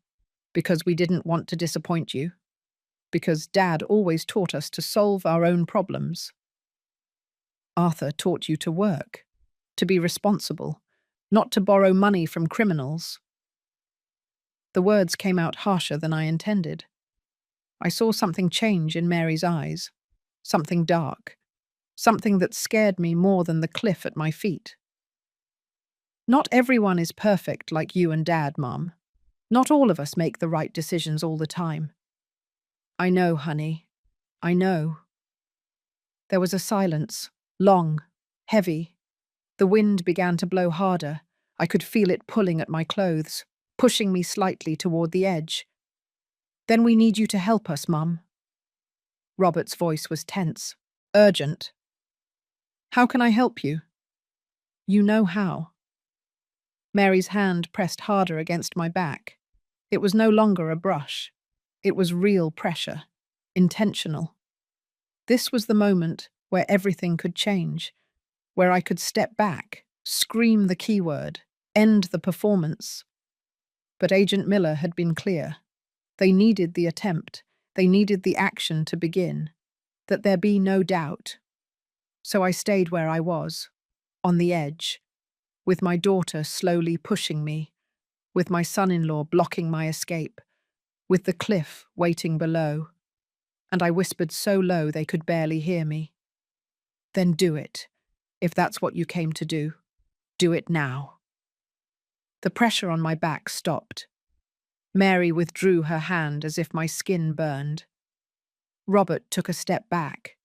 [SPEAKER 1] Because we didn't want to disappoint you. Because Dad always taught us to solve our own problems." "Arthur taught you to work, to be responsible, not to borrow money from criminals." The words came out harsher than I intended. I saw something change in Mary's eyes, something dark, something that scared me more than the cliff at my feet. Not everyone is perfect like you and Dad, Mum. Not all of us make the right decisions all the time. I know, honey. I know. There was a silence, long, heavy. The wind began to blow harder. I could feel it pulling at my clothes, pushing me slightly toward the edge. Then we need you to help us, Mum. Robert's voice was tense, urgent. How can I help you? You know how. Mary's hand pressed harder against my back. It was no longer a brush. It was real pressure, intentional. This was the moment where everything could change, where I could step back, scream the keyword, end the performance. But Agent Miller had been clear. They needed the attempt. They needed the action to begin. That there be no doubt. So I stayed where I was, on the edge, with my daughter slowly pushing me, with my son-in-law blocking my escape, with the cliff waiting below. And I whispered so low they could barely hear me. Then do it. If that's what you came to do, do it now. The pressure on my back stopped. Mary withdrew her hand as if my skin burned. Robert took a step back.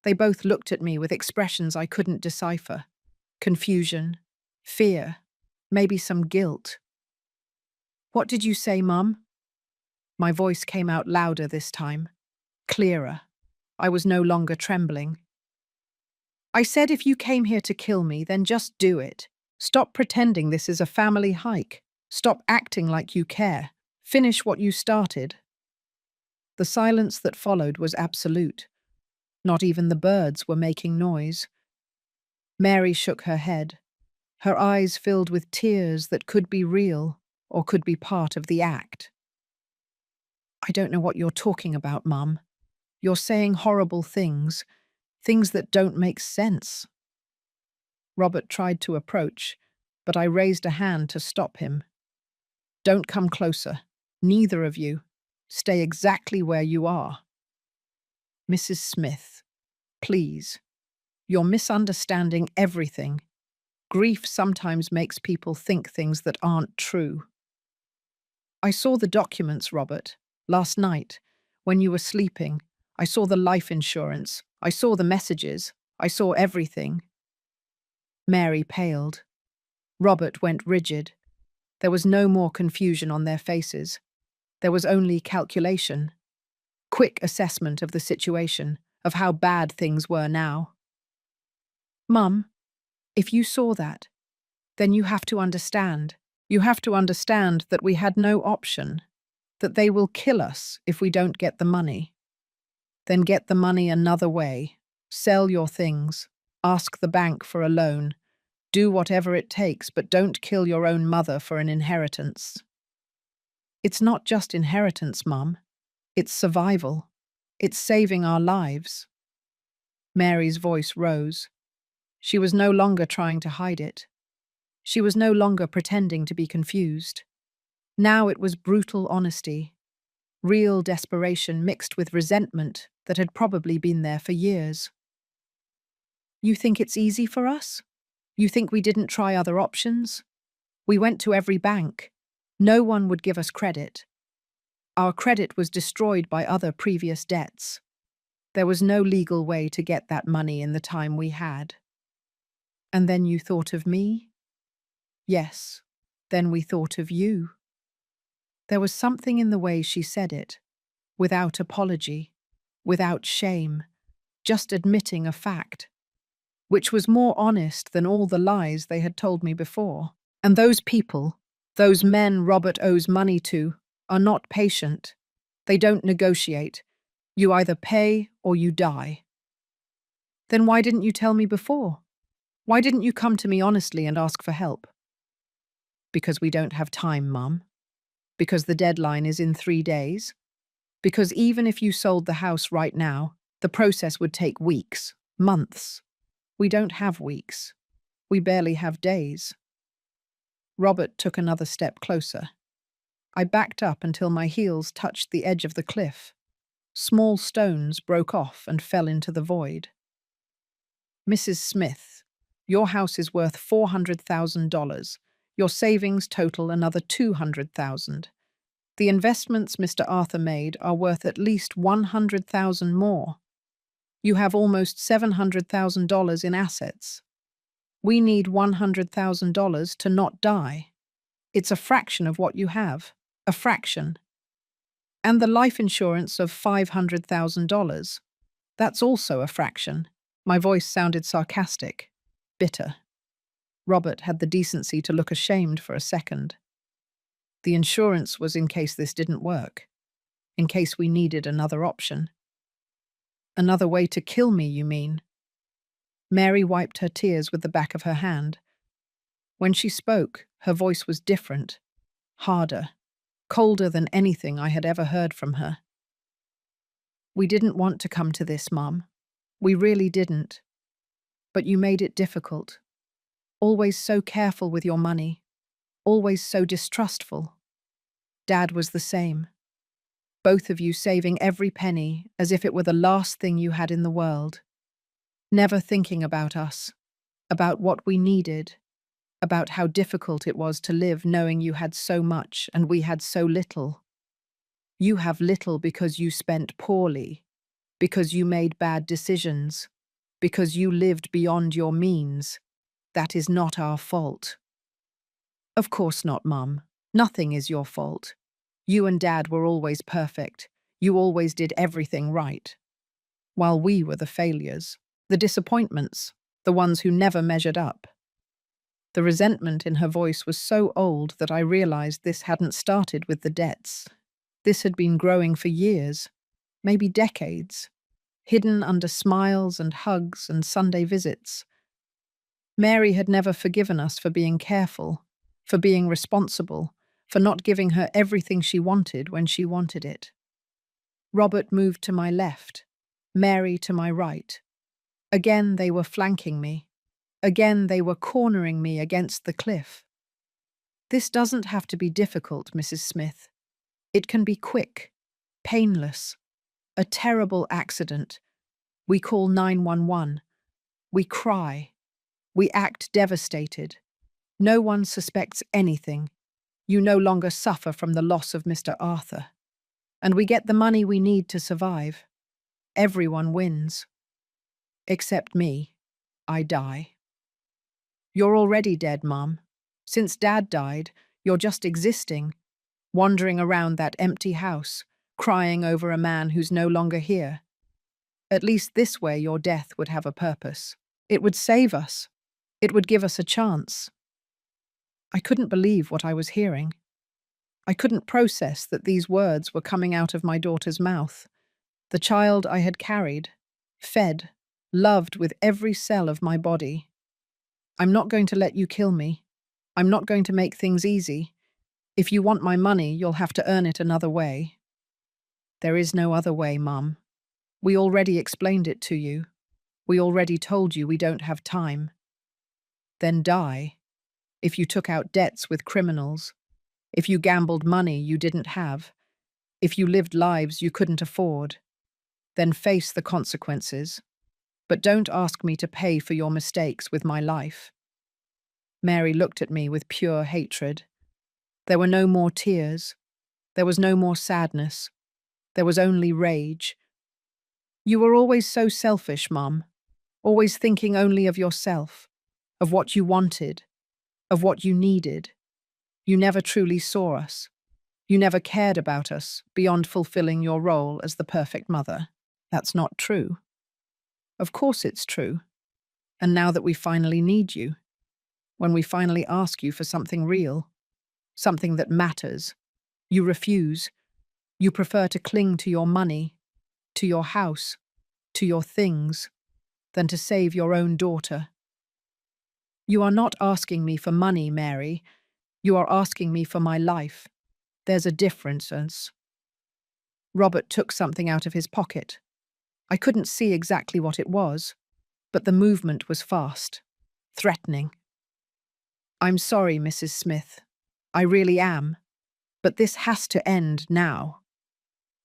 [SPEAKER 1] They both looked at me with expressions I couldn't decipher. Confusion, fear, maybe some guilt. What did you say, Mum? My voice came out louder this time, clearer. I was no longer trembling. I said if you came here to kill me, then just do it. Stop pretending this is a family hike. Stop acting like you care. Finish what you started. The silence that followed was absolute. Not even the birds were making noise. Mary shook her head, her eyes filled with tears that could be real or could be part of the act. I don't know what you're talking about, Mum. You're saying horrible things, things that don't make sense. Robert tried to approach, but I raised a hand to stop him. Don't come closer. Neither of you. Stay exactly where you are. Mrs. Smith, please. You're misunderstanding everything. Grief sometimes makes people think things that aren't true. I saw the documents, Robert, last night, when you were sleeping. I saw the life insurance. I saw the messages. I saw everything. Mary paled. Robert went rigid. There was no more confusion on their faces. There was only calculation. Quick assessment of the situation, of how bad things were now. Mum, if you saw that, then you have to understand. You have to understand that we had no option, that they will kill us if we don't get the money. Then get the money another way. Sell your things. Ask the bank for a loan. Do whatever it takes, but don't kill your own mother for an inheritance. It's not just inheritance, Mum. It's survival. It's saving our lives. Mary's voice rose. She was no longer trying to hide it. She was no longer pretending to be confused. Now it was brutal honesty, real desperation mixed with resentment that had probably been there for years. You think it's easy for us? You think we didn't try other options? We went to every bank. No one would give us credit. Our credit was destroyed by other previous debts. There was no legal way to get that money in the time we had. And then you thought of me? Yes, then we thought of you. There was something in the way she said it, without apology, without shame, just admitting a fact, which was more honest than all the lies they had told me before. And those people, those men Robert owes money to, are not patient. They don't negotiate. You either pay or you die. Then why didn't you tell me before? Why didn't you come to me honestly and ask for help? Because we don't have time, Mum. Because the deadline is in 3 days. Because even if you sold the house right now, the process would take weeks, months. We don't have weeks. We barely have days. Robert took another step closer. I backed up until my heels touched the edge of the cliff. Small stones broke off and fell into the void. Mrs. Smith, your house is worth $400,000. Your savings total another $200,000. The investments Mr. Arthur made are worth at least $100,000 more. You have almost $700,000 in assets. We need $100,000 to not die. It's a fraction of what you have. A fraction. And the life insurance of $500,000. That's also a fraction. My voice sounded sarcastic, bitter. Robert had the decency to look ashamed for a second. The insurance was in case this didn't work, in case we needed another option. Another way to kill me, you mean? Mary wiped her tears with the back of her hand. When she spoke, her voice was different, harder, colder than anything I had ever heard from her. We didn't want to come to this, Mum. We really didn't. But you made it difficult. Always so careful with your money. Always so distrustful. Dad was the same. Both of you saving every penny as if it were the last thing you had in the world. Never thinking about us, about what we needed, about how difficult it was to live knowing you had so much and we had so little. You have little because you spent poorly, because you made bad decisions, because you lived beyond your means. That is not our fault. Of course not, Mum. Nothing is your fault. You and Dad were always perfect. You always did everything right. While we were the failures, the disappointments, the ones who never measured up. The resentment in her voice was so old that I realized this hadn't started with the debts. This had been growing for years, maybe decades, hidden under smiles and hugs and Sunday visits. Mary had never forgiven us for being careful, for being responsible, for not giving her everything she wanted when she wanted it. Robert moved to my left, Mary to my right. Again they were flanking me. Again they were cornering me against the cliff. This doesn't have to be difficult, Mrs. Smith. It can be quick, painless. A terrible accident. We call 911. We cry. We act devastated. No one suspects anything. You no longer suffer from the loss of Mr. Arthur. And we get the money we need to survive. Everyone wins. Except me. I die. You're already dead, Mum. Since Dad died, you're just existing, wandering around that empty house, crying over a man who's no longer here. At least this way your death would have a purpose. It would save us. It would give us a chance. I couldn't believe what I was hearing. I couldn't process that these words were coming out of my daughter's mouth. The child I had carried, fed, loved with every cell of my body. I'm not going to let you kill me. I'm not going to make things easy. If you want my money, you'll have to earn it another way. There is no other way, Mum. We already explained it to you. We already told you we don't have time. Then die. If you took out debts with criminals, if you gambled money you didn't have, if you lived lives you couldn't afford, then face the consequences. But don't ask me to pay for your mistakes with my life. Mary looked at me with pure hatred. There were no more tears. There was no more sadness. There was only rage. You were always so selfish, Mum. Always thinking only of yourself, of what you wanted, of what you needed. You never truly saw us. You never cared about us beyond fulfilling your role as the perfect mother. That's not true. Of course it's true. And now that we finally need you, when we finally ask you for something real, something that matters, you refuse. You prefer to cling to your money, to your house, to your things, than to save your own daughter. You are not asking me for money, Mary. You are asking me for my life. There's a difference. Robert took something out of his pocket. I couldn't see exactly what it was, but the movement was fast, threatening. I'm sorry, Mrs. Smith. I really am. But this has to end now.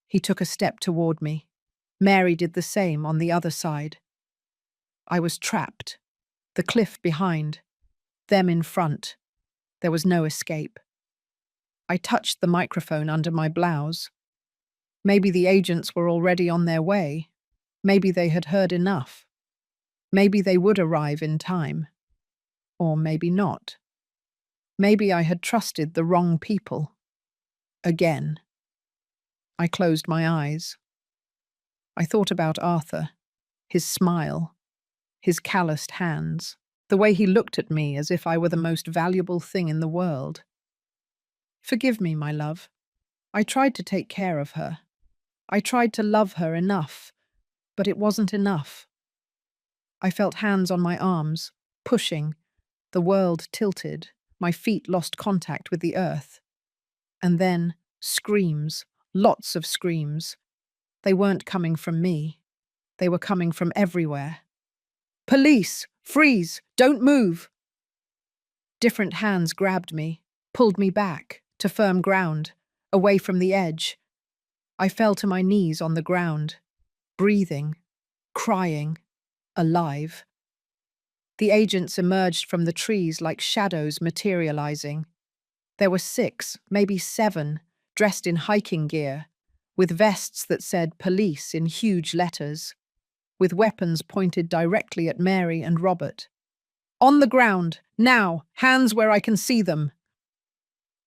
[SPEAKER 1] He took a step toward me. Mary did the same on the other side. I was trapped. The cliff behind, them in front. There was no escape. I touched the microphone under my blouse. Maybe the agents were already on their way. Maybe they had heard enough. Maybe they would arrive in time. Or maybe not. Maybe I had trusted the wrong people. Again. I closed my eyes. I thought about Arthur, his smile, his calloused hands, the way he looked at me as if I were the most valuable thing in the world. Forgive me, my love. I tried to take care of her. I tried to love her enough, but it wasn't enough. I felt hands on my arms, pushing. The world tilted. My feet lost contact with the earth. And then, screams, lots of screams. They weren't coming from me. They were coming from everywhere. Police! Freeze! Don't move! Different hands grabbed me, pulled me back, to firm ground, away from the edge. I fell to my knees on the ground, breathing, crying, alive. The agents emerged from the trees like shadows materializing. There were 6, maybe 7, dressed in hiking gear, with vests that said police in huge letters, with weapons pointed directly at Mary and Robert. On the ground, now, hands where I can see them.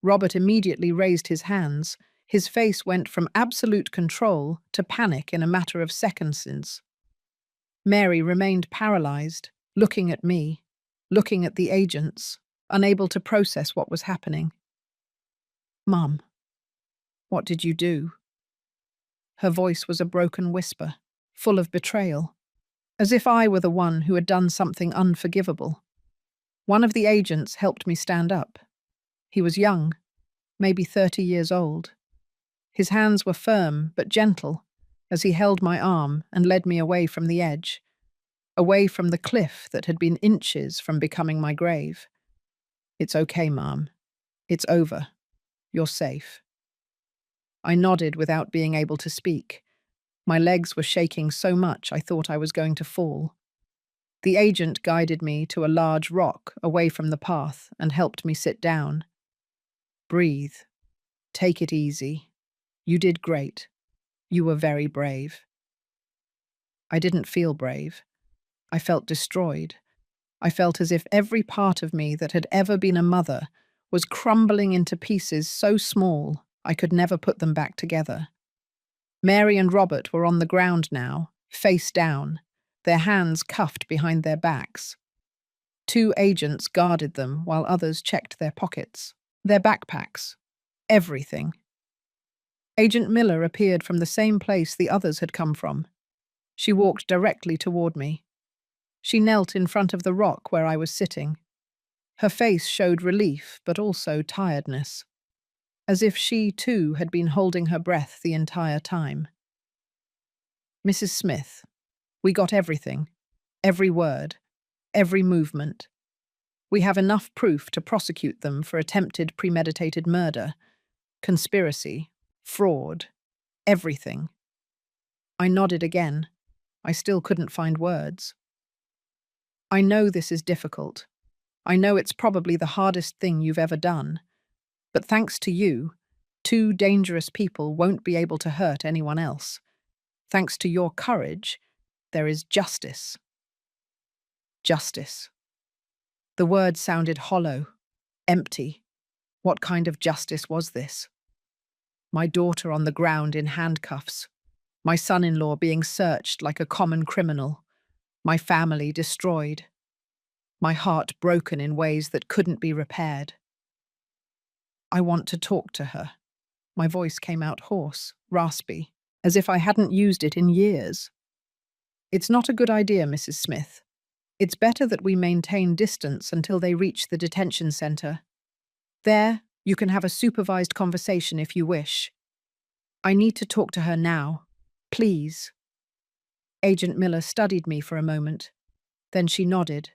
[SPEAKER 1] Robert immediately raised his hands. His face went from absolute control to panic in a matter of seconds. Mary remained paralyzed, looking at me, looking at the agents, unable to process what was happening. Mum, what did you do? Her voice was a broken whisper, full of betrayal, as if I were the one who had done something unforgivable. One of the agents helped me stand up. He was young, maybe 30 years old. His hands were firm but gentle as he held my arm and led me away from the edge, away from the cliff that had been inches from becoming my grave. It's okay, Mom. It's over. You're safe. I nodded without being able to speak. My legs were shaking so much I thought I was going to fall. The agent guided me to a large rock away from the path and helped me sit down. Breathe. Take it easy. You did great. You were very brave. I didn't feel brave. I felt destroyed. I felt as if every part of me that had ever been a mother was crumbling into pieces so small I could never put them back together. Mary and Robert were on the ground now, face down, their hands cuffed behind their backs. 2 agents guarded them while others checked their pockets, their backpacks, everything. Agent Miller appeared from the same place the others had come from. She walked directly toward me. She knelt in front of the rock where I was sitting. Her face showed relief, but also tiredness, as if she, too, had been holding her breath the entire time. Mrs. Smith, we got everything, every word, every movement. We have enough proof to prosecute them for attempted premeditated murder, conspiracy, fraud, everything. I nodded again. I still couldn't find words. I know this is difficult. I know it's probably the hardest thing you've ever done. But thanks to you, 2 dangerous people won't be able to hurt anyone else. Thanks to your courage, there is justice. Justice. The word sounded hollow, empty. What kind of justice was this? My daughter on the ground in handcuffs. My son-in-law being searched like a common criminal. My family destroyed. My heart broken in ways that couldn't be repaired. I want to talk to her. My voice came out hoarse, raspy, as if I hadn't used it in years. It's not a good idea, Mrs. Smith. It's better that we maintain distance until they reach the detention center. There, you can have a supervised conversation if you wish. I need to talk to her now. Please. Agent Miller studied me for a moment. Then she nodded.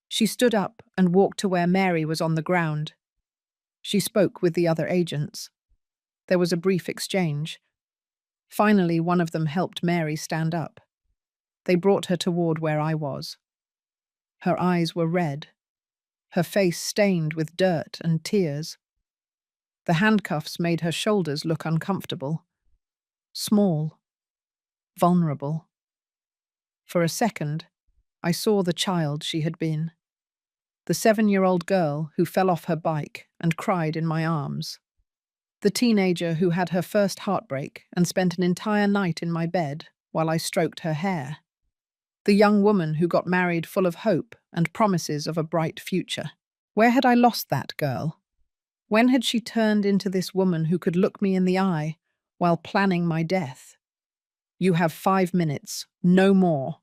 [SPEAKER 1] She stood up and walked to where Mary was on the ground. She spoke with the other agents. There was a brief exchange. Finally, one of them helped Mary stand up. They brought her toward where I was. Her eyes were red, her face stained with dirt and tears. The handcuffs made her shoulders look uncomfortable, small, vulnerable. For a second, I saw the child she had been, the 7-year-old girl who fell off her bike and cried in my arms, the teenager who had her first heartbreak and spent an entire night in my bed while I stroked her hair, the young woman who got married full of hope and promises of a bright future. Where had I lost that girl? When had she turned into this woman who could look me in the eye while planning my death? "You have 5 minutes, no more."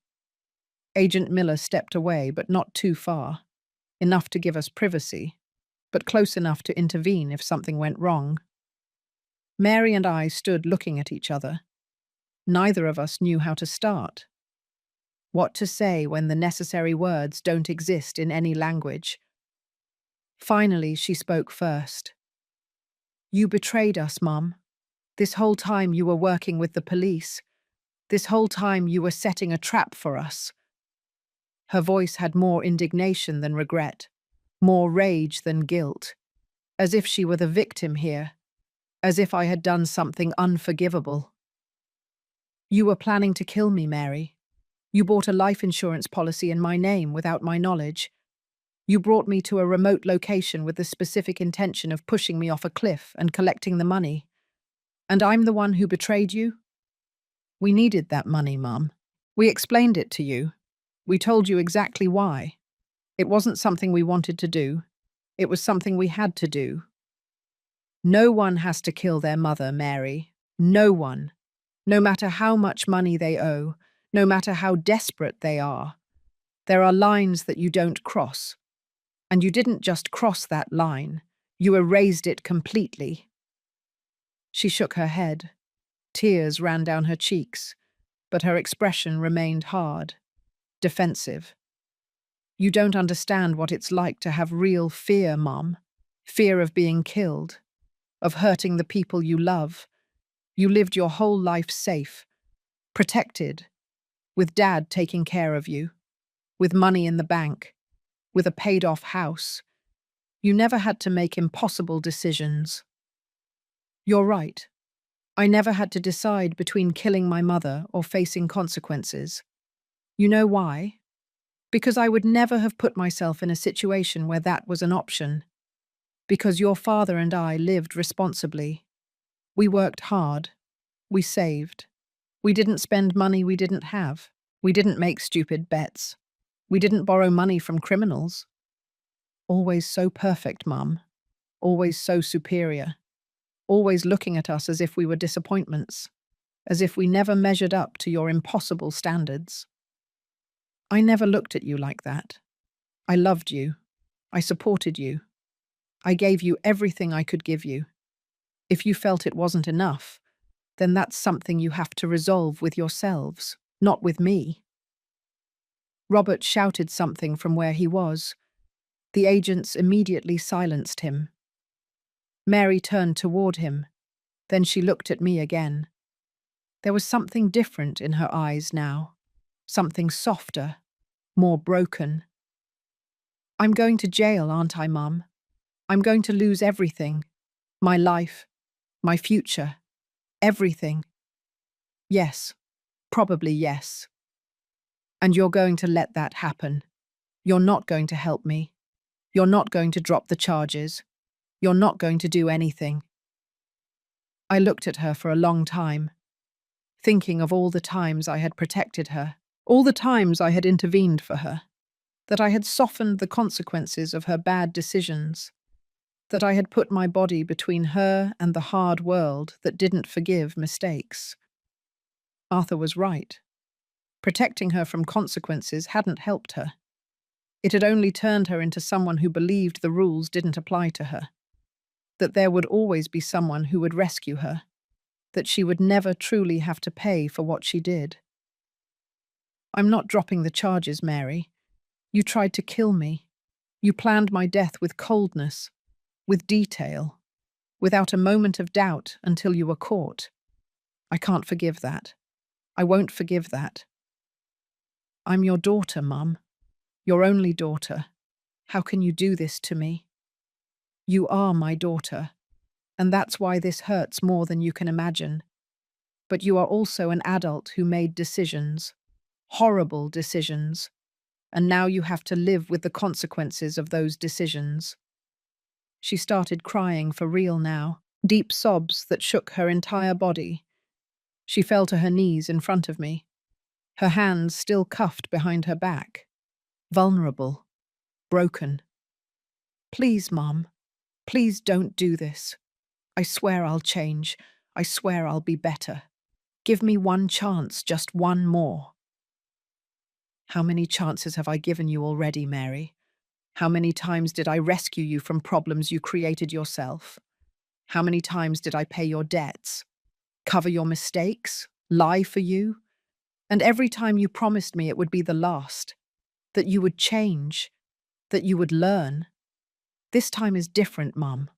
[SPEAKER 1] Agent Miller stepped away, but not too far. Enough to give us privacy, but close enough to intervene if something went wrong. Mary and I stood looking at each other. Neither of us knew how to start. What to say when the necessary words don't exist in any language? Finally, she spoke first. "You betrayed us, Mum. This whole time you were working with the police. This whole time you were setting a trap for us." Her voice had more indignation than regret, more rage than guilt, as if she were the victim here, as if I had done something unforgivable. "You were planning to kill me, Mary. You bought a life insurance policy in my name without my knowledge. You brought me to a remote location with the specific intention of pushing me off a cliff and collecting the money. And I'm the one who betrayed you? We needed that money, Mum. We explained it to you. We told you exactly why. It wasn't something we wanted to do. It was something we had to do. No one has to kill their mother, Mary. No one. No matter how much money they owe, no matter how desperate they are. There are lines that you don't cross. And you didn't just cross that line. You erased it completely." She shook her head. Tears ran down her cheeks, but her expression remained hard, defensive. "You don't understand what it's like to have real fear, Mom. Fear of being killed, of hurting the people you love. You lived your whole life safe, protected, with Dad taking care of you, with money in the bank, with a paid-off house. You never had to make impossible decisions." "You're right. I never had to decide between killing my mother or facing consequences. You know why? Because I would never have put myself in a situation where that was an option. Because your father and I lived responsibly. We worked hard. We saved. We didn't spend money we didn't have. We didn't make stupid bets. We didn't borrow money from criminals. Always so perfect, Mum. Always so superior. Always looking at us as if we were disappointments. As if we never measured up to your impossible standards. I never looked at you like that. I loved you. I supported you. I gave you everything I could give you. If you felt it wasn't enough, then that's something you have to resolve with yourselves, not with me." Robert shouted something from where he was. The agents immediately silenced him. Mary turned toward him. Then she looked at me again. There was something different in her eyes now. Something softer, more broken. "I'm going to jail, aren't I, Mum? I'm going to lose everything. My life, my future, everything." "Yes, probably yes." "And you're going to let that happen. You're not going to help me. You're not going to drop the charges. You're not going to do anything." I looked at her for a long time, thinking of all the times I had protected her, all the times I had intervened for her, that I had softened the consequences of her bad decisions, that I had put my body between her and the hard world that didn't forgive mistakes. Arthur was right. Protecting her from consequences hadn't helped her. It had only turned her into someone who believed the rules didn't apply to her, that there would always be someone who would rescue her, that she would never truly have to pay for what she did. "I'm not dropping the charges, Mary. You tried to kill me. You planned my death with coldness, with detail, without a moment of doubt until you were caught. I can't forgive that. I won't forgive that." I'm your daughter, Mum. Your only daughter. How can you do this to me? You are my daughter, and that's why this hurts more than you can imagine. But you are also an adult who made decisions, horrible decisions, and now you have to live with the consequences of those decisions. She started crying for real now, deep sobs that shook her entire body. She fell to her knees in front of me, her hands still cuffed behind her back, vulnerable, broken. Please, Mum, please don't do this. I swear I'll change. I swear I'll be better. Give me one chance, just one more. How many chances have I given you already, Mary? How many times did I rescue you from problems you created yourself? How many times did I pay your debts, cover your mistakes, lie for you? And every time you promised me it would be the last, that you would change, that you would learn. This time is different, Mum.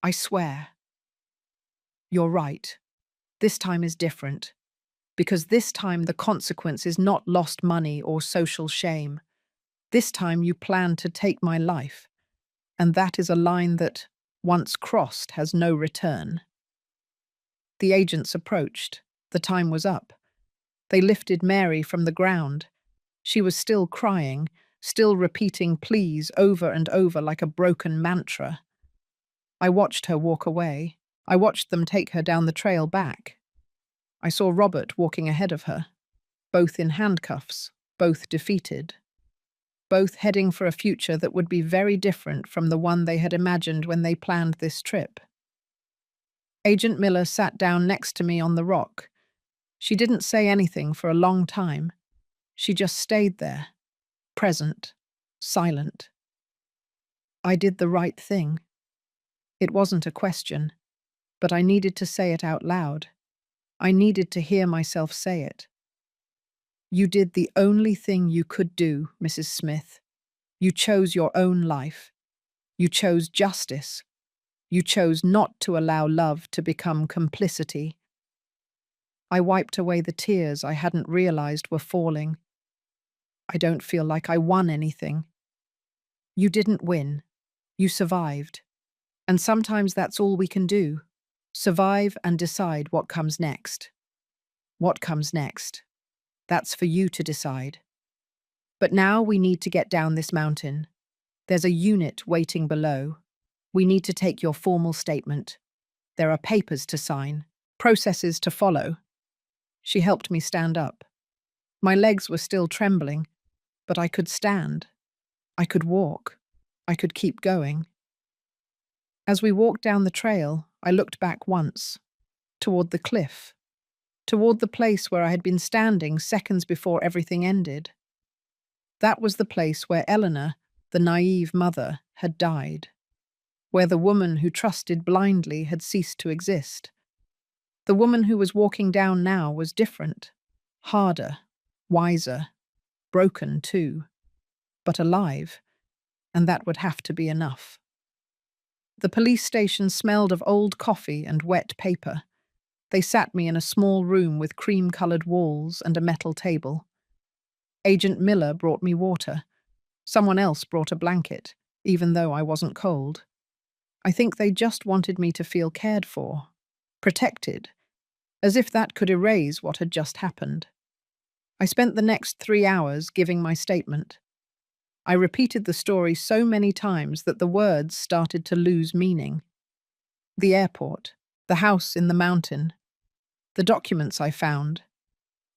[SPEAKER 1] I swear. You're right. This time is different. Because this time the consequence is not lost money or social shame. This time you plan to take my life. And that is a line that, once crossed, has no return. The agents approached. The time was up. They lifted Mary from the ground. She was still crying, still repeating please over and over like a broken mantra. I watched her walk away. I watched them take her down the trail back. I saw Robert walking ahead of her, both in handcuffs, both defeated, both heading for a future that would be very different from the one they had imagined when they planned this trip. Agent Miller sat down next to me on the rock. She didn't say anything for a long time. She just stayed there, present, silent. I did the right thing. It wasn't a question, but I needed to say it out loud. I needed to hear myself say it. You did the only thing you could do, Mrs. Smith. You chose your own life. You chose justice. You chose not to allow love to become complicity. I wiped away the tears I hadn't realized were falling. I don't feel like I won anything. You didn't win. You survived. And sometimes that's all we can do. Survive and decide what comes next. What comes next? That's for you to decide. But now we need to get down this mountain. There's a unit waiting below. We need to take your formal statement. There are papers to sign, processes to follow. She helped me stand up. My legs were still trembling, but I could stand. I could walk. I could keep going. As we walked down the trail, I looked back once, toward the cliff, toward the place where I had been standing seconds before everything ended. That was the place where Eleanor, the naive mother, had died, where the woman who trusted blindly had ceased to exist. The woman who was walking down now was different, harder, wiser, broken too, but alive, and that would have to be enough. The police station smelled of old coffee and wet paper. They sat me in a small room with cream-colored walls and a metal table. Agent Miller brought me water. Someone else brought a blanket, even though I wasn't cold. I think they just wanted me to feel cared for, protected, as if that could erase what had just happened. I spent the next 3 hours giving my statement. I repeated the story so many times that the words started to lose meaning. The airport, the house in the mountain, the documents I found,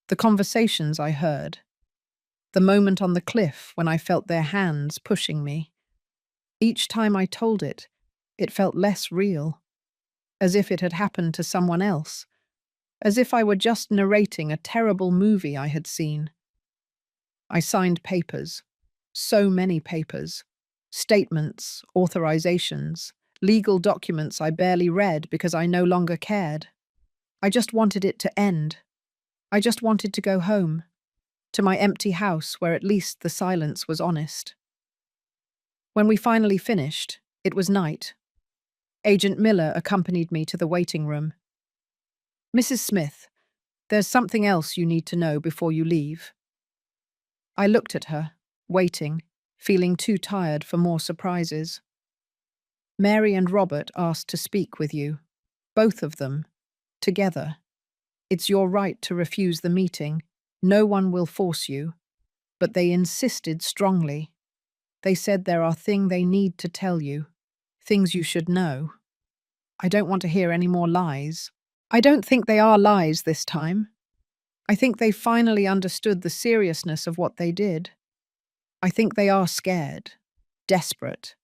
[SPEAKER 1] the conversations I heard, the moment on the cliff when I felt their hands pushing me. Each time I told it, it felt less real, as if it had happened to someone else, as if I were just narrating a terrible movie I had seen. I signed papers. So many papers, statements, authorizations, legal documents I barely read because I no longer cared. I just wanted it to end. I just wanted to go home, to my empty house where at least the silence was honest. When we finally finished, it was night. Agent Miller accompanied me to the waiting room. Mrs. Smith, there's something else you need to know before you leave. I looked at her, waiting, feeling too tired for more surprises. Mary and Robert asked to speak with you. Both of them. Together. It's your right to refuse the meeting. No one will force you. But they insisted strongly. They said there are things they need to tell you. Things you should know. I don't want to hear any more lies. I don't think they are lies this time. I think they finally understood the seriousness of what they did. I think they are scared, desperate,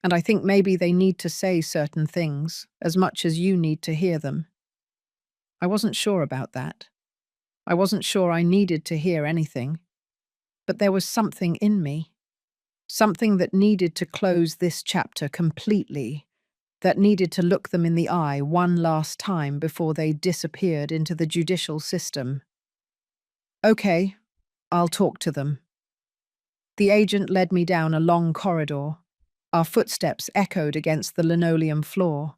[SPEAKER 1] and I think maybe they need to say certain things as much as you need to hear them. I wasn't sure about that. I wasn't sure I needed to hear anything, but there was something in me, something that needed to close this chapter completely, that needed to look them in the eye one last time before they disappeared into the judicial system. Okay, I'll talk to them. The agent led me down a long corridor. Our footsteps echoed against the linoleum floor.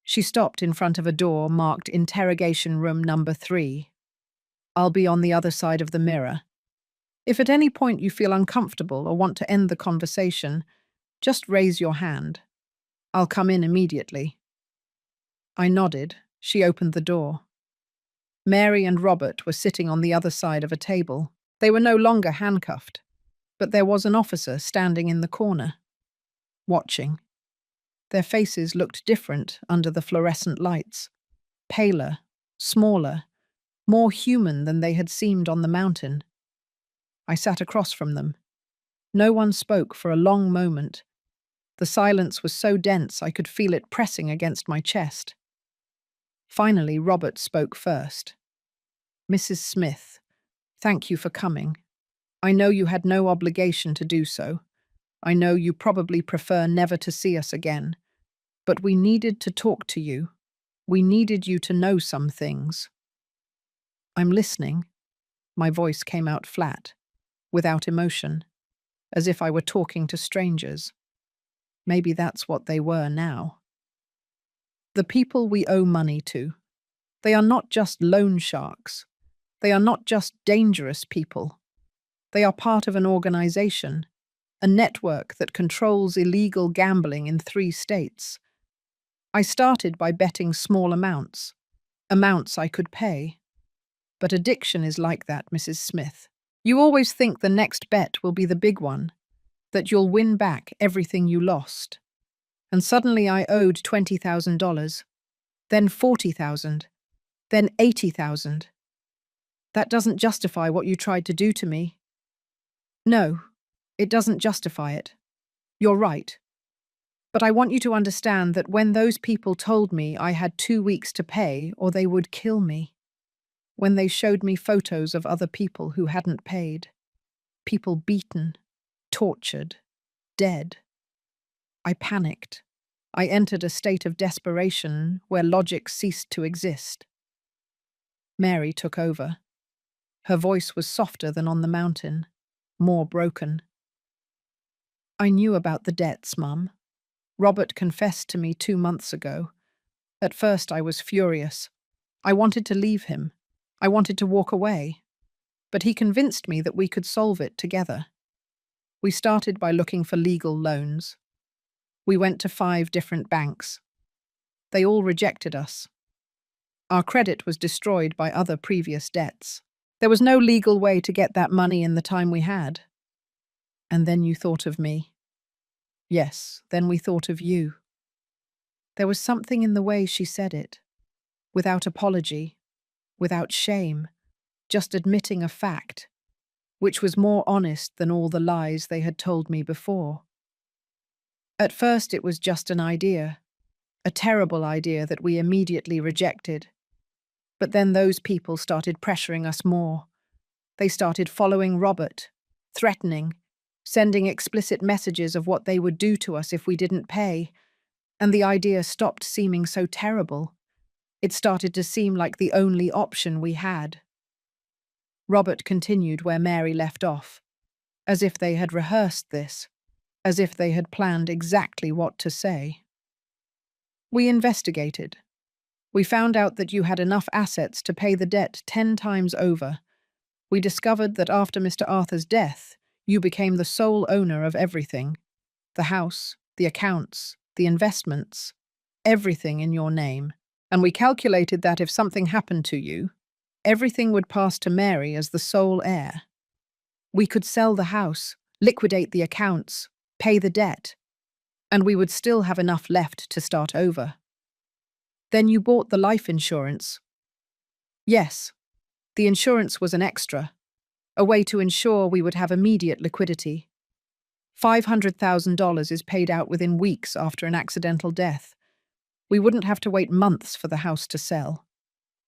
[SPEAKER 1] She stopped in front of a door marked Interrogation Room Number 3. I'll be on the other side of the mirror. If at any point you feel uncomfortable or want to end the conversation, just raise your hand. I'll come in immediately. I nodded. She opened the door. Mary and Robert were sitting on the other side of a table. They were no longer handcuffed, but there was an officer standing in the corner, watching. Their faces looked different under the fluorescent lights, paler, smaller, more human than they had seemed on the mountain. I sat across from them. No one spoke for a long moment. The silence was so dense I could feel it pressing against my chest. Finally, Robert spoke first. Mrs. Smith, thank you for coming. I know you had no obligation to do so. I know you probably prefer never to see us again. But we needed to talk to you. We needed you to know some things. I'm listening. My voice came out flat, without emotion, as if I were talking to strangers. Maybe that's what they were now. The people we owe money to. They are not just loan sharks. They are not just dangerous people. They are part of an organization, a network that controls illegal gambling in 3 states. I started by betting small amounts I could pay. But addiction is like that, Mrs. Smith. You always think the next bet will be the big one, that you'll win back everything you lost. And suddenly I owed $20,000, then $40,000, then $80,000. That doesn't justify what you tried to do to me. No, it doesn't justify it. You're right. But I want you to understand that when those people told me I had 2 weeks to pay or they would kill me, when they showed me photos of other people who hadn't paid, people beaten, tortured, dead, I panicked. I entered a state of desperation where logic ceased to exist. Mary took over. Her voice was softer than on the mountain, more broken. I knew about the debts, Mum. Robert confessed to me 2 months ago. At first I was furious. I wanted to leave him. I wanted to walk away. But he convinced me that we could solve it together. We started by looking for legal loans. We went to 5 different banks. They all rejected us. Our credit was destroyed by other previous debts. There was no legal way to get that money in the time we had. And then you thought of me. Yes, then we thought of you. There was something in the way she said it, without apology, without shame, just admitting a fact, which was more honest than all the lies they had told me before. At first it was just an idea, a terrible idea that we immediately rejected. But then those people started pressuring us more. They started following Robert, threatening, sending explicit messages of what they would do to us if we didn't pay, and the idea stopped seeming so terrible. It started to seem like the only option we had. Robert continued where Mary left off, as if they had rehearsed this, as if they had planned exactly what to say. We investigated. We found out that you had enough assets to pay the debt 10 times over. We discovered that after Mr. Arthur's death, you became the sole owner of everything. The house, the accounts, the investments, everything in your name. And we calculated that if something happened to you, everything would pass to Mary as the sole heir. We could sell the house, liquidate the accounts, pay the debt, and we would still have enough left to start over. Then you bought the life insurance. Yes, the insurance was an extra, a way to ensure we would have immediate liquidity. $500,000 is paid out within weeks after an accidental death. We wouldn't have to wait months for the house to sell.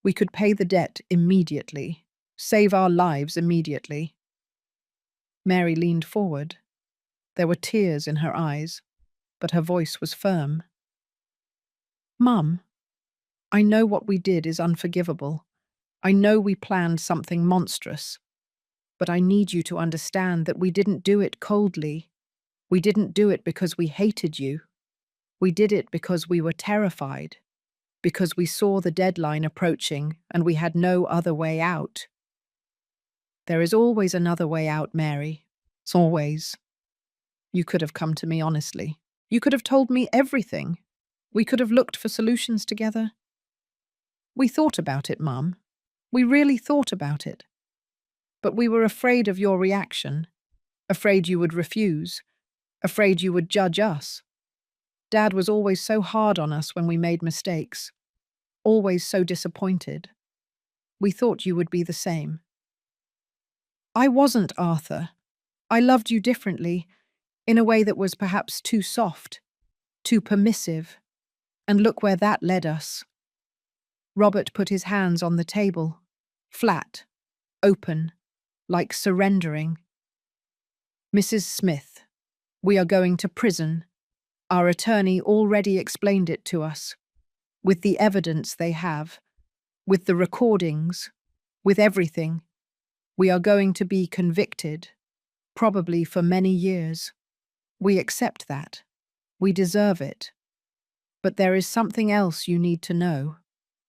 [SPEAKER 1] We could pay the debt immediately, save our lives immediately. Mary leaned forward. There were tears in her eyes, but her voice was firm. Mum, I know what we did is unforgivable. I know we planned something monstrous. But I need you to understand that we didn't do it coldly. We didn't do it because we hated you. We did it because we were terrified, because we saw the deadline approaching and we had no other way out. There is always another way out, Mary. It's always. You could have come to me honestly. You could have told me everything. We could have looked for solutions together. We thought about it, Mum. We really thought about it. But we were afraid of your reaction, afraid you would refuse, afraid you would judge us. Dad was always so hard on us when we made mistakes, always so disappointed. We thought you would be the same. I wasn't, Arthur. I loved you differently, in a way that was perhaps too soft, too permissive. And look where that led us. Robert put his hands on the table, flat, open, like surrendering. Mrs. Smith, we are going to prison. Our attorney already explained it to us. With the evidence they have, with the recordings, with everything, we are going to be convicted, probably for many years. We accept that. We deserve it. But there is something else you need to know,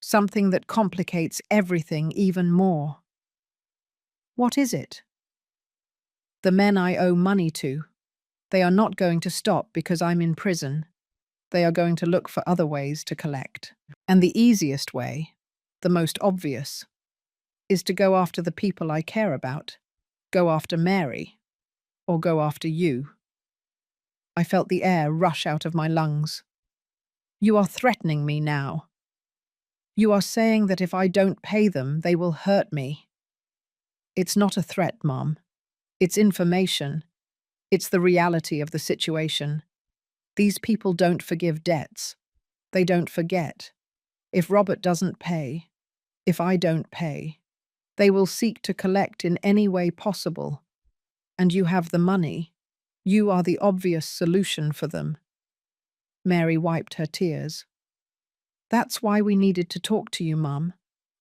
[SPEAKER 1] something that complicates everything even more. What is it? The men I owe money to, they are not going to stop because I'm in prison. They are going to look for other ways to collect. And the easiest way, the most obvious, is to go after the people I care about, go after Mary, or go after you. I felt the air rush out of my lungs. You are threatening me now. You are saying that if I don't pay them, they will hurt me. It's not a threat, Mom. It's information. It's the reality of the situation. These people don't forgive debts. They don't forget. If Robert doesn't pay, if I don't pay, they will seek to collect in any way possible. And you have the money. You are the obvious solution for them. Mary wiped her tears. That's why we needed to talk to you, Mum.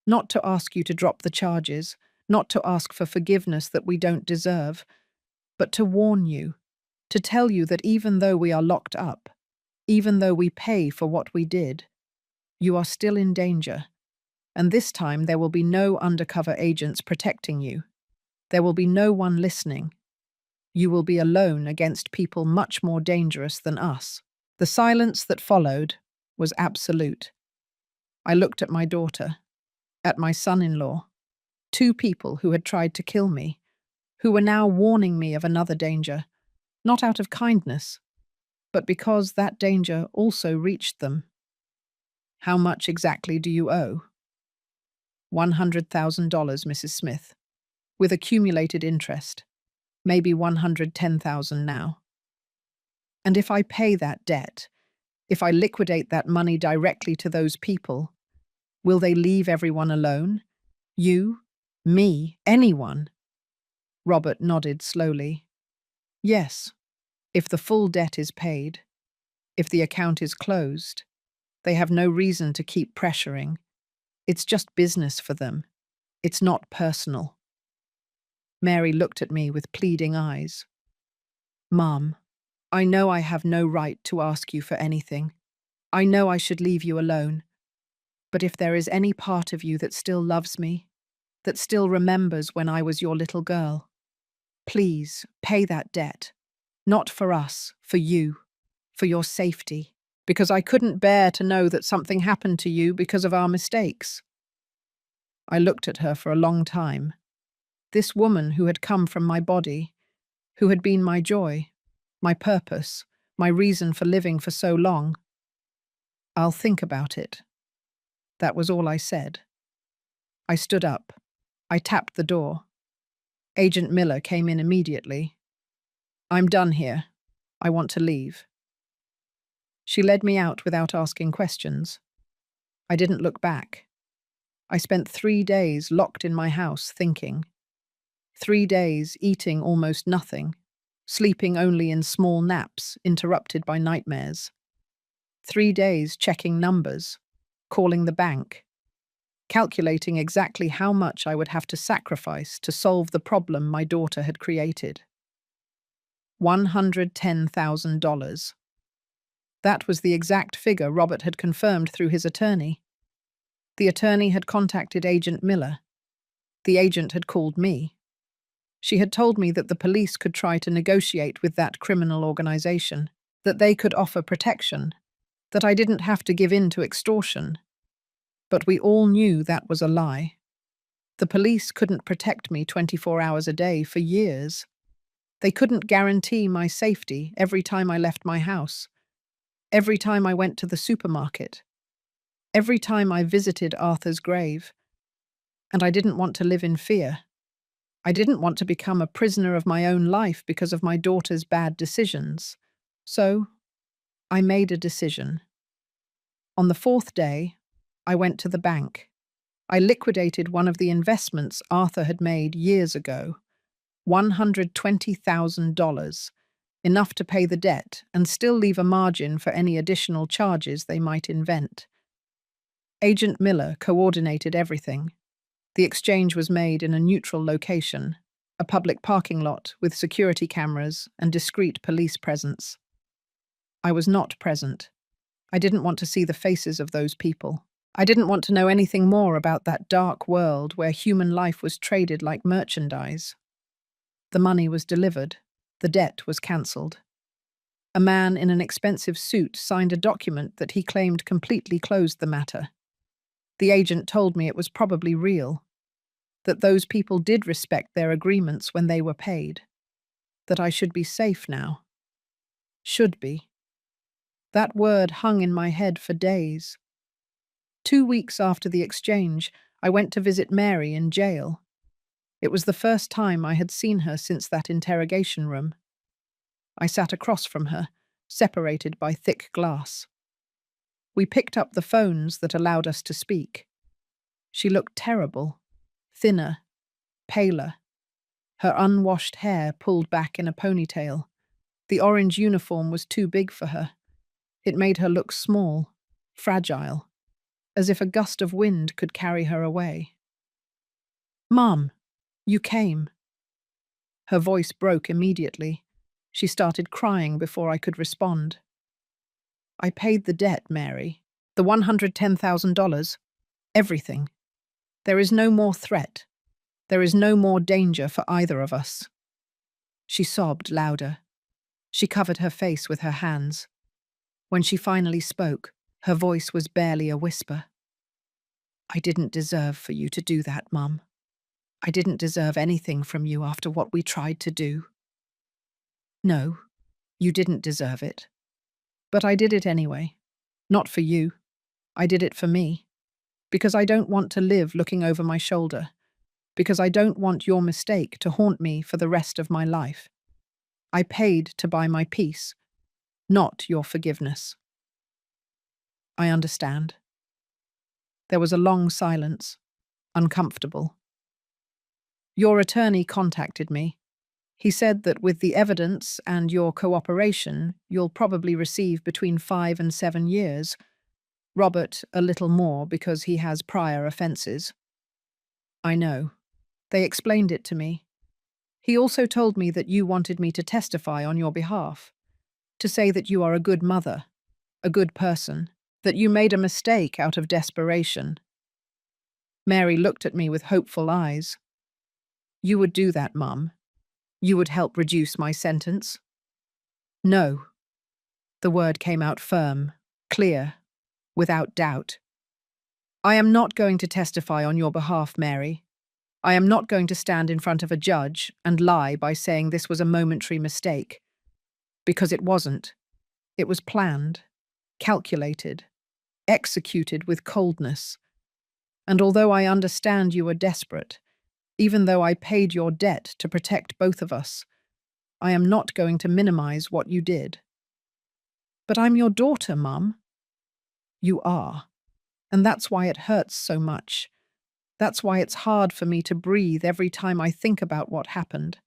[SPEAKER 1] Not to ask you to drop the charges, not to ask for forgiveness that we don't deserve, but to warn you, to tell you that even though we are locked up, even though we pay for what we did, you are still in danger. And this time there will be no undercover agents protecting you. There will be no one listening. You will be alone against people much more dangerous than us. The silence that followed was absolute. I looked at my daughter, at my son-in-law, two people who had tried to kill me, who were now warning me of another danger, not out of kindness, but because that danger also reached them. How much exactly do you owe? $100,000, Mrs. Smith, with accumulated interest, maybe $110,000 now. And if I pay that debt, if I liquidate that money directly to those people, will they leave everyone alone? You, me, anyone? Robert nodded slowly. Yes, if the full debt is paid, if the account is closed, they have no reason to keep pressuring. It's just business for them. It's not personal. Mary looked at me with pleading eyes. Mum, I know I have no right to ask you for anything. I know I should leave you alone. But if there is any part of you that still loves me, that still remembers when I was your little girl. Please, pay that debt. Not for us, for you, for your safety, because I couldn't bear to know that something happened to you because of our mistakes." I looked at her for a long time. This woman who had come from my body, who had been my joy, my purpose, my reason for living for so long. "I'll think about it." That was all I said. I stood up. I tapped the door. Agent Miller came in immediately. "I'm done here. I want to leave." She led me out without asking questions. I didn't look back. I spent 3 days locked in my house thinking. 3 days eating almost nothing, sleeping only in small naps interrupted by nightmares. 3 days checking numbers, calling the bank, calculating exactly how much I would have to sacrifice to solve the problem my daughter had created. $110,000. That was the exact figure Robert had confirmed through his attorney. The attorney had contacted Agent Miller. The agent had called me. She had told me that the police could try to negotiate with that criminal organization, that they could offer protection, that I didn't have to give in to extortion. But we all knew that was a lie. The police couldn't protect me 24 hours a day for years. They couldn't guarantee my safety every time I left my house, every time I went to the supermarket, every time I visited Arthur's grave. And I didn't want to live in fear. I didn't want to become a prisoner of my own life because of my daughter's bad decisions. So, I made a decision. On the 4th day, I went to the bank. I liquidated one of the investments Arthur had made years ago, $120,000, enough to pay the debt and still leave a margin for any additional charges they might invent. Agent Miller coordinated everything. The exchange was made in a neutral location, a public parking lot with security cameras and discreet police presence. I was not present. I didn't want to see the faces of those people. I didn't want to know anything more about that dark world where human life was traded like merchandise. The money was delivered. The debt was cancelled. A man in an expensive suit signed a document that he claimed completely closed the matter. The agent told me it was probably real, that those people did respect their agreements when they were paid, that I should be safe now. Should be. That word hung in my head for days. 2 weeks after the exchange, I went to visit Mary in jail. It was the first time I had seen her since that interrogation room. I sat across from her, separated by thick glass. We picked up the phones that allowed us to speak. She looked terrible, thinner, paler. Her unwashed hair pulled back in a ponytail. The orange uniform was too big for her. It made her look small, fragile, as if a gust of wind could carry her away. "Mom, you came." Her voice broke immediately. She started crying before I could respond. "I paid the debt, Mary. The $110,000. Everything. There is no more threat. There is no more danger for either of us." She sobbed louder. She covered her face with her hands. When she finally spoke, her voice was barely a whisper. "I didn't deserve for you to do that, Mum. I didn't deserve anything from you after what we tried to do." "No, you didn't deserve it. But I did it anyway. Not for you. I did it for me. Because I don't want to live looking over my shoulder. Because I don't want your mistake to haunt me for the rest of my life. I paid to buy my peace, not your forgiveness." "I understand." There was a long silence, uncomfortable. "Your attorney contacted me. He said that with the evidence and your cooperation, you'll probably receive between 5 and 7 years. Robert, a little more because he has prior offences." "I know. They explained it to me. He also told me that you wanted me to testify on your behalf, to say that you are a good mother, a good person, that you made a mistake out of desperation." Mary looked at me with hopeful eyes. You would do that, Mum. You would help reduce my sentence? No. The word came out firm, clear, without doubt. I am not going to testify on your behalf, Mary. I am not going to stand in front of a judge and lie by saying this was a momentary mistake. Because it wasn't. It was planned, calculated, executed with coldness. And although I understand you were desperate, even though I paid your debt to protect both of us, I am not going to minimize what you did. But I'm your daughter, Mum. You are. And that's why it hurts so much. That's why it's hard for me to breathe every time I think about what happened.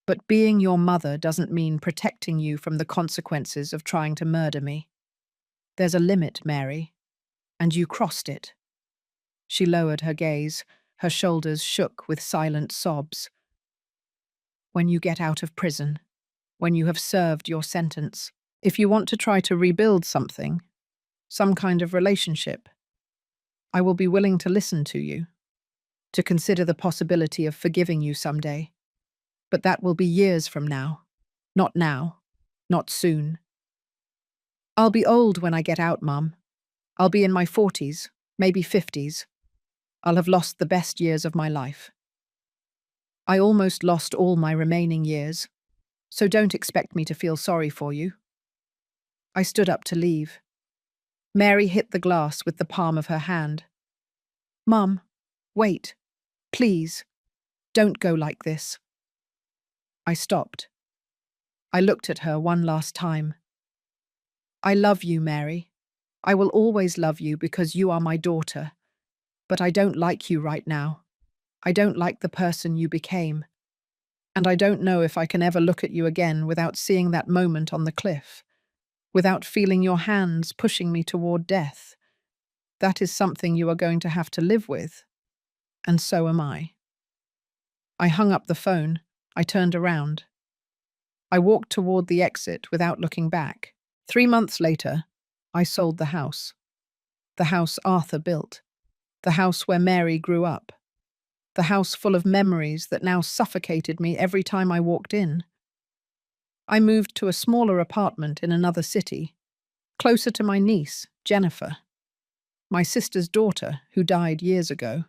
[SPEAKER 1] But being your mother doesn't mean protecting you from the consequences of trying to murder me. There's a limit, Mary, and you crossed it. She lowered her gaze, her shoulders shook with silent sobs. When you get out of prison, when you have served your sentence, if you want to try to rebuild something, some kind of relationship, I will be willing to listen to you, to consider the possibility of forgiving you someday. But that will be years from now. Not now. Not soon. I'll be old when I get out, Mum. I'll be in my 40s, maybe 50s. I'll have lost the best years of my life. I almost lost all my remaining years, so don't expect me to feel sorry for you. I stood up to leave. Mary hit the glass with the palm of her hand. Mum, wait. Please, don't go like this. I stopped. I looked at her one last time. I love you, Mary. I will always love you because you are my daughter. But I don't like you right now. I don't like the person you became. And I don't know if I can ever look at you again without seeing that moment on the cliff, without feeling your hands pushing me toward death. That is something you are going to have to live with. And so am I. I hung up the phone. I turned around. I walked toward the exit without looking back. 3 months later, I sold the house. The house Arthur built. The house where Mary grew up. The house full of memories that now suffocated me every time I walked in. I moved to a smaller apartment in another city, closer to my niece, Jennifer, my sister's daughter who died years ago.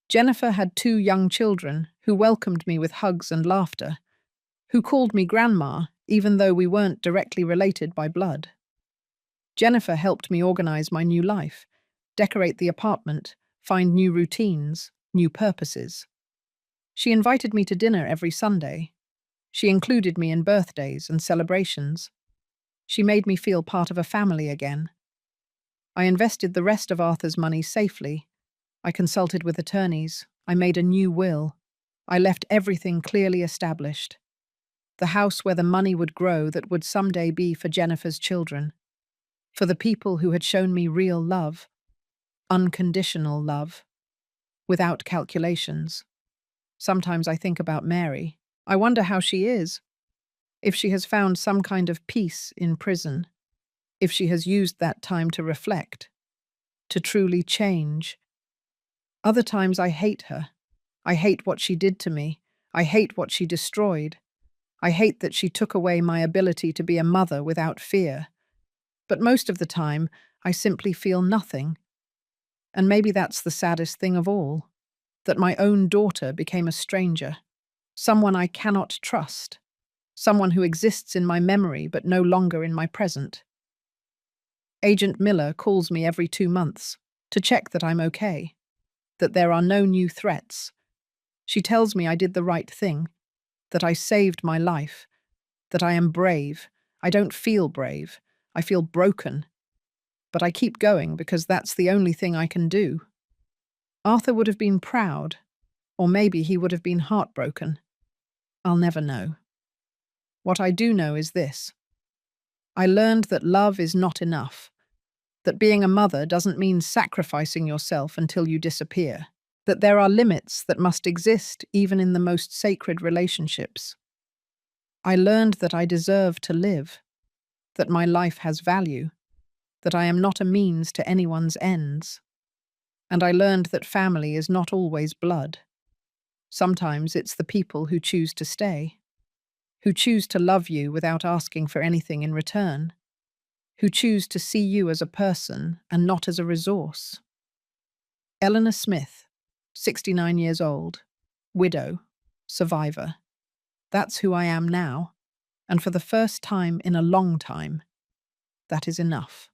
[SPEAKER 1] Jennifer had 2 young children who welcomed me with hugs and laughter, who called me grandma even though we weren't directly related by blood. Jennifer helped me organize my new life, decorate the apartment, find new routines, new purposes. She invited me to dinner every Sunday. She included me in birthdays and celebrations. She made me feel part of a family again. I invested the rest of Arthur's money safely. I consulted with attorneys. I made a new will. I left everything clearly established. The house where the money would grow that would someday be for Jennifer's children. For the people who had shown me real love. Unconditional love. Without calculations. Sometimes I think about Mary. I wonder how she is. If she has found some kind of peace in prison. If she has used that time to reflect. To truly change. Other times I hate her. I hate what she did to me. I hate what she destroyed. I hate that she took away my ability to be a mother without fear. But most of the time, I simply feel nothing. And maybe that's the saddest thing of all, that my own daughter became a stranger, someone I cannot trust, someone who exists in my memory but no longer in my present. Agent Miller calls me every 2 months to check that I'm okay, that there are no new threats. She tells me I did the right thing, that I saved my life, that I am brave. I don't feel brave. I feel broken. But I keep going because that's the only thing I can do. Arthur would have been proud, or maybe he would have been heartbroken. I'll never know. What I do know is this. I learned that love is not enough, that being a mother doesn't mean sacrificing yourself until you disappear, that there are limits that must exist even in the most sacred relationships. I learned that I deserve to live, that my life has value, that I am not a means to anyone's ends. And I learned that family is not always blood. Sometimes it's the people who choose to stay, who choose to love you without asking for anything in return, who choose to see you as a person and not as a resource. Eleanor Smith, 69 years old, widow, survivor. That's who I am now, and for the first time in a long time, that is enough.